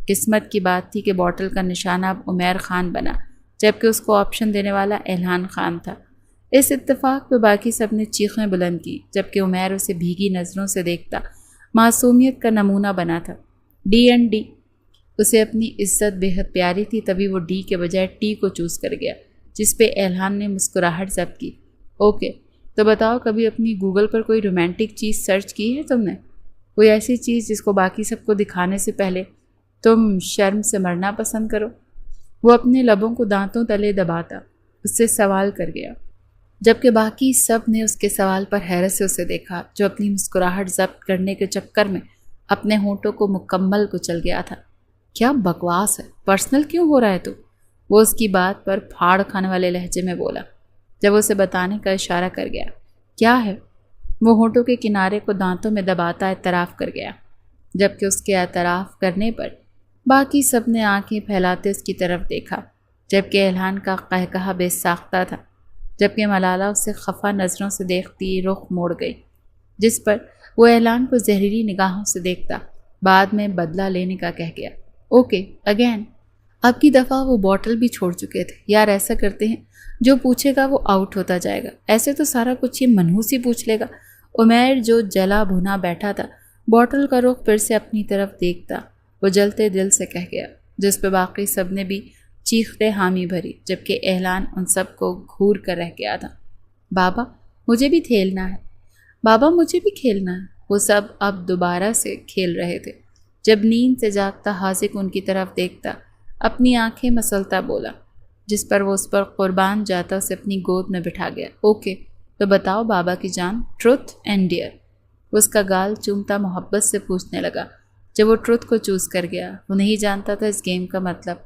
قسمت کی بات تھی کہ بوٹل کا نشانہ اب عمیر خان بنا، جبکہ اس کو آپشن دینے والا الہان خان تھا۔ اس اتفاق پہ باقی سب نے چیخیں بلند کی، جبکہ عمیر اسے بھیگی نظروں سے دیکھتا معصومیت کا نمونہ بنا تھا۔ ڈی اینڈ ڈی، اسے اپنی عزت بے حد پیاری تھی، تبھی وہ ڈی کے بجائے ٹی کو چوز کر گیا، جس پہ الہان نے مسکراہٹ ضبط کی۔ اوکے تو بتاؤ، کبھی اپنی گوگل پر کوئی رومانٹک چیز سرچ کی ہے تم نے؟ کوئی ایسی چیز جس کو باقی سب کو دکھانے سے پہلے تم شرم سے مرنا پسند کرو؟ وہ اپنے لبوں کو دانتوں تلے دباتا اس سے سوال کر گیا، جبکہ باقی سب نے اس کے سوال پر حیرت سے اسے دیکھا، جو اپنی مسکراہٹ ضبط کرنے کے چکر میں اپنے ہونٹوں کو مکمل کچل گیا تھا۔ کیا بکواس ہے، پرسنل کیوں ہو رہا ہے تو؟ وہ اس کی بات پر پھاڑ کھانے والے لہجے میں بولا جب اسے بتانے کا اشارہ کر گیا۔ کیا ہے؟ وہ ہونٹوں کے کنارے کو دانتوں میں دباتا اعتراف کر گیا، جبکہ اس کے اعتراف کرنے پر باقی سب نے آنکھیں پھیلاتے اس کی طرف دیکھا، جبکہ اعلان کا قہقہہ بے ساختہ تھا، جبکہ ملالہ اسے خفا نظروں سے دیکھتی رخ موڑ گئی، جس پر وہ اعلان کو زہریلی نگاہوں سے دیکھتا بعد میں بدلہ لینے کا کہہ گیا۔ Okay again. اب کی دفعہ وہ بوٹل بھی چھوڑ چکے تھے۔ یار ایسا کرتے ہیں، جو پوچھے گا وہ آؤٹ ہوتا جائے گا، ایسے تو سارا کچھ یہ منحوس ہی پوچھ لے گا۔ عمیر جو جلا بھنا بیٹھا تھا بوٹل کا رخ پھر سے اپنی طرف دیکھتا وہ جلتے دل سے کہہ گیا، جس پہ باقی سب نے بھی چیختے حامی بھری، جبکہ اعلان ان سب کو گھور کر رہ گیا تھا۔ بابا مجھے بھی کھیلنا ہے، بابا مجھے بھی کھیلنا ہے۔ وہ سب اب دوبارہ سے کھیل رہے تھے۔ جب نیند سے جاگتا حاذق ان کی طرف دیکھتا اپنی آنکھیں مسلتا بولا، جس پر وہ اس پر قربان جاتا اسے اپنی گود میں بٹھا گیا۔ اوکے تو بتاؤ بابا کی جان، ٹروتھ اینڈ ڈیئر۔ وہ اس کا گال چومتا محبت سے پوچھنے لگا۔ جب وہ ٹروتھ کو چوز کر گیا، وہ نہیں جانتا تھا اس گیم کا مطلب،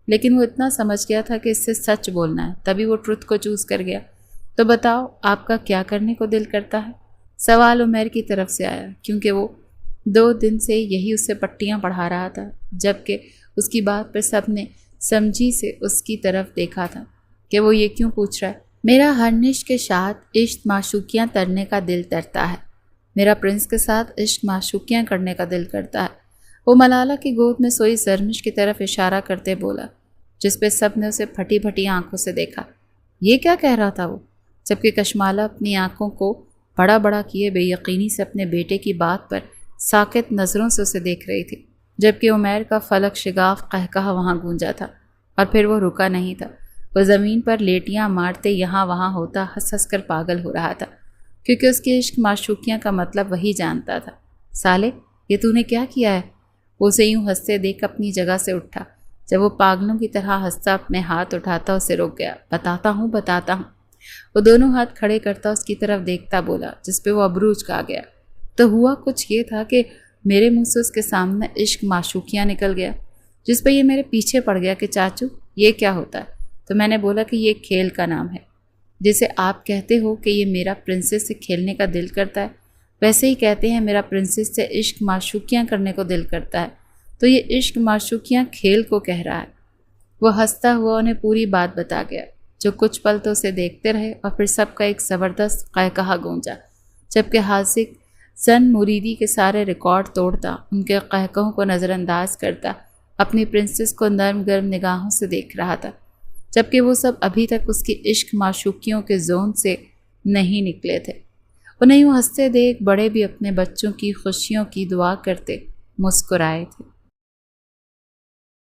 لیکن وہ اتنا سمجھ گیا تھا کہ اس سے سچ بولنا ہے، تبھی وہ ٹروتھ کو چوز کر گیا۔ تو بتاؤ آپ کا کیا کرنے کو دل کرتا ہے؟ سوال عمیر کی طرف سے آیا، کیونکہ وہ 2 دن سے یہی اسے پٹیاں پڑھا رہا تھا، جبکہ اس کی بات پر سب نے سمجھی سے اس کی طرف دیکھا تھا کہ وہ یہ کیوں پوچھ رہا ہے۔ میرا ہر نش کے ساتھ عشق معشوقیاں کرنے کا دل کرتا ہے، میرا پرنس کے ساتھ عشق معشوقیاں کرنے کا دل کرتا ہے۔ وہ ملالہ کی گود میں سوئی زرمش کی طرف اشارہ کرتے بولا، جس پہ سب نے اسے پھٹی پھٹی آنکھوں سے دیکھا۔ یہ کیا کہہ رہا تھا وہ؟ جبکہ کشمالہ اپنی آنکھوں کو بڑا بڑا کیے بے یقینی سے اپنے بیٹے کی بات پر ساکت نظروں سے اسے دیکھ رہی تھی، جبکہ عمیر کا فلک شگاف قہقہہ وہاں گونجا تھا، اور پھر وہ رکا نہیں تھا۔ وہ زمین پر لیٹیاں مارتے یہاں وہاں ہوتا ہنس ہنس کر پاگل ہو رہا تھا، کیونکہ اس کے عشق معشوقیاں کا مطلب وہی جانتا تھا۔ سالے یہ تو نے کیا کیا ہے؟ وہ اسے یوں ہنستے دیکھ اپنی جگہ سے اٹھا۔ جب وہ پاگلوں کی طرح ہنستا اپنے ہاتھ اٹھاتا اسے روک گیا۔ بتاتا ہوں بتاتا ہوں۔ وہ دونوں ہاتھ کھڑے کرتا اس کی طرف دیکھتا بولا، جس پہ وہ ابروج کا گیا۔ تو ہوا کچھ یہ تھا کہ میرے منہ سے اس کے سامنے عشق معشوقیاں نکل گیا، جس پہ یہ میرے پیچھے پڑ گیا کہ چاچو یہ کیا ہوتا ہے؟ تو میں نے بولا کہ یہ کھیل کا نام ہے، جسے آپ کہتے ہو کہ یہ میرا پرنسس سے کھیلنے کا دل کرتا ہے، ویسے ہی کہتے ہیں میرا پرنسس سے عشق معشوقیاں کرنے کو دل کرتا ہے، تو یہ عشق معشوقیاں کھیل کو کہہ رہا ہے۔ وہ ہنستا ہوا انہیں پوری بات بتا گیا، جو کچھ پل تو اسے دیکھتے رہے، اور پھر سب کا ایک زبردست قہقہہ گونجا، جبکہ حاذق زن مریدی کے سارے ریکارڈ توڑتا، ان کے قہقہوں کو نظر انداز کرتا اپنی پرنسس کو نرم گرم نگاہوں سے دیکھ رہا تھا، جبکہ وہ سب ابھی تک اس کی عشق معشوقیوں کے زون سے نہیں نکلے تھے۔ انہیں یوں ہنستے دیکھ بڑے بھی اپنے بچوں کی خوشیوں کی دعا کرتے مسکرائے تھے۔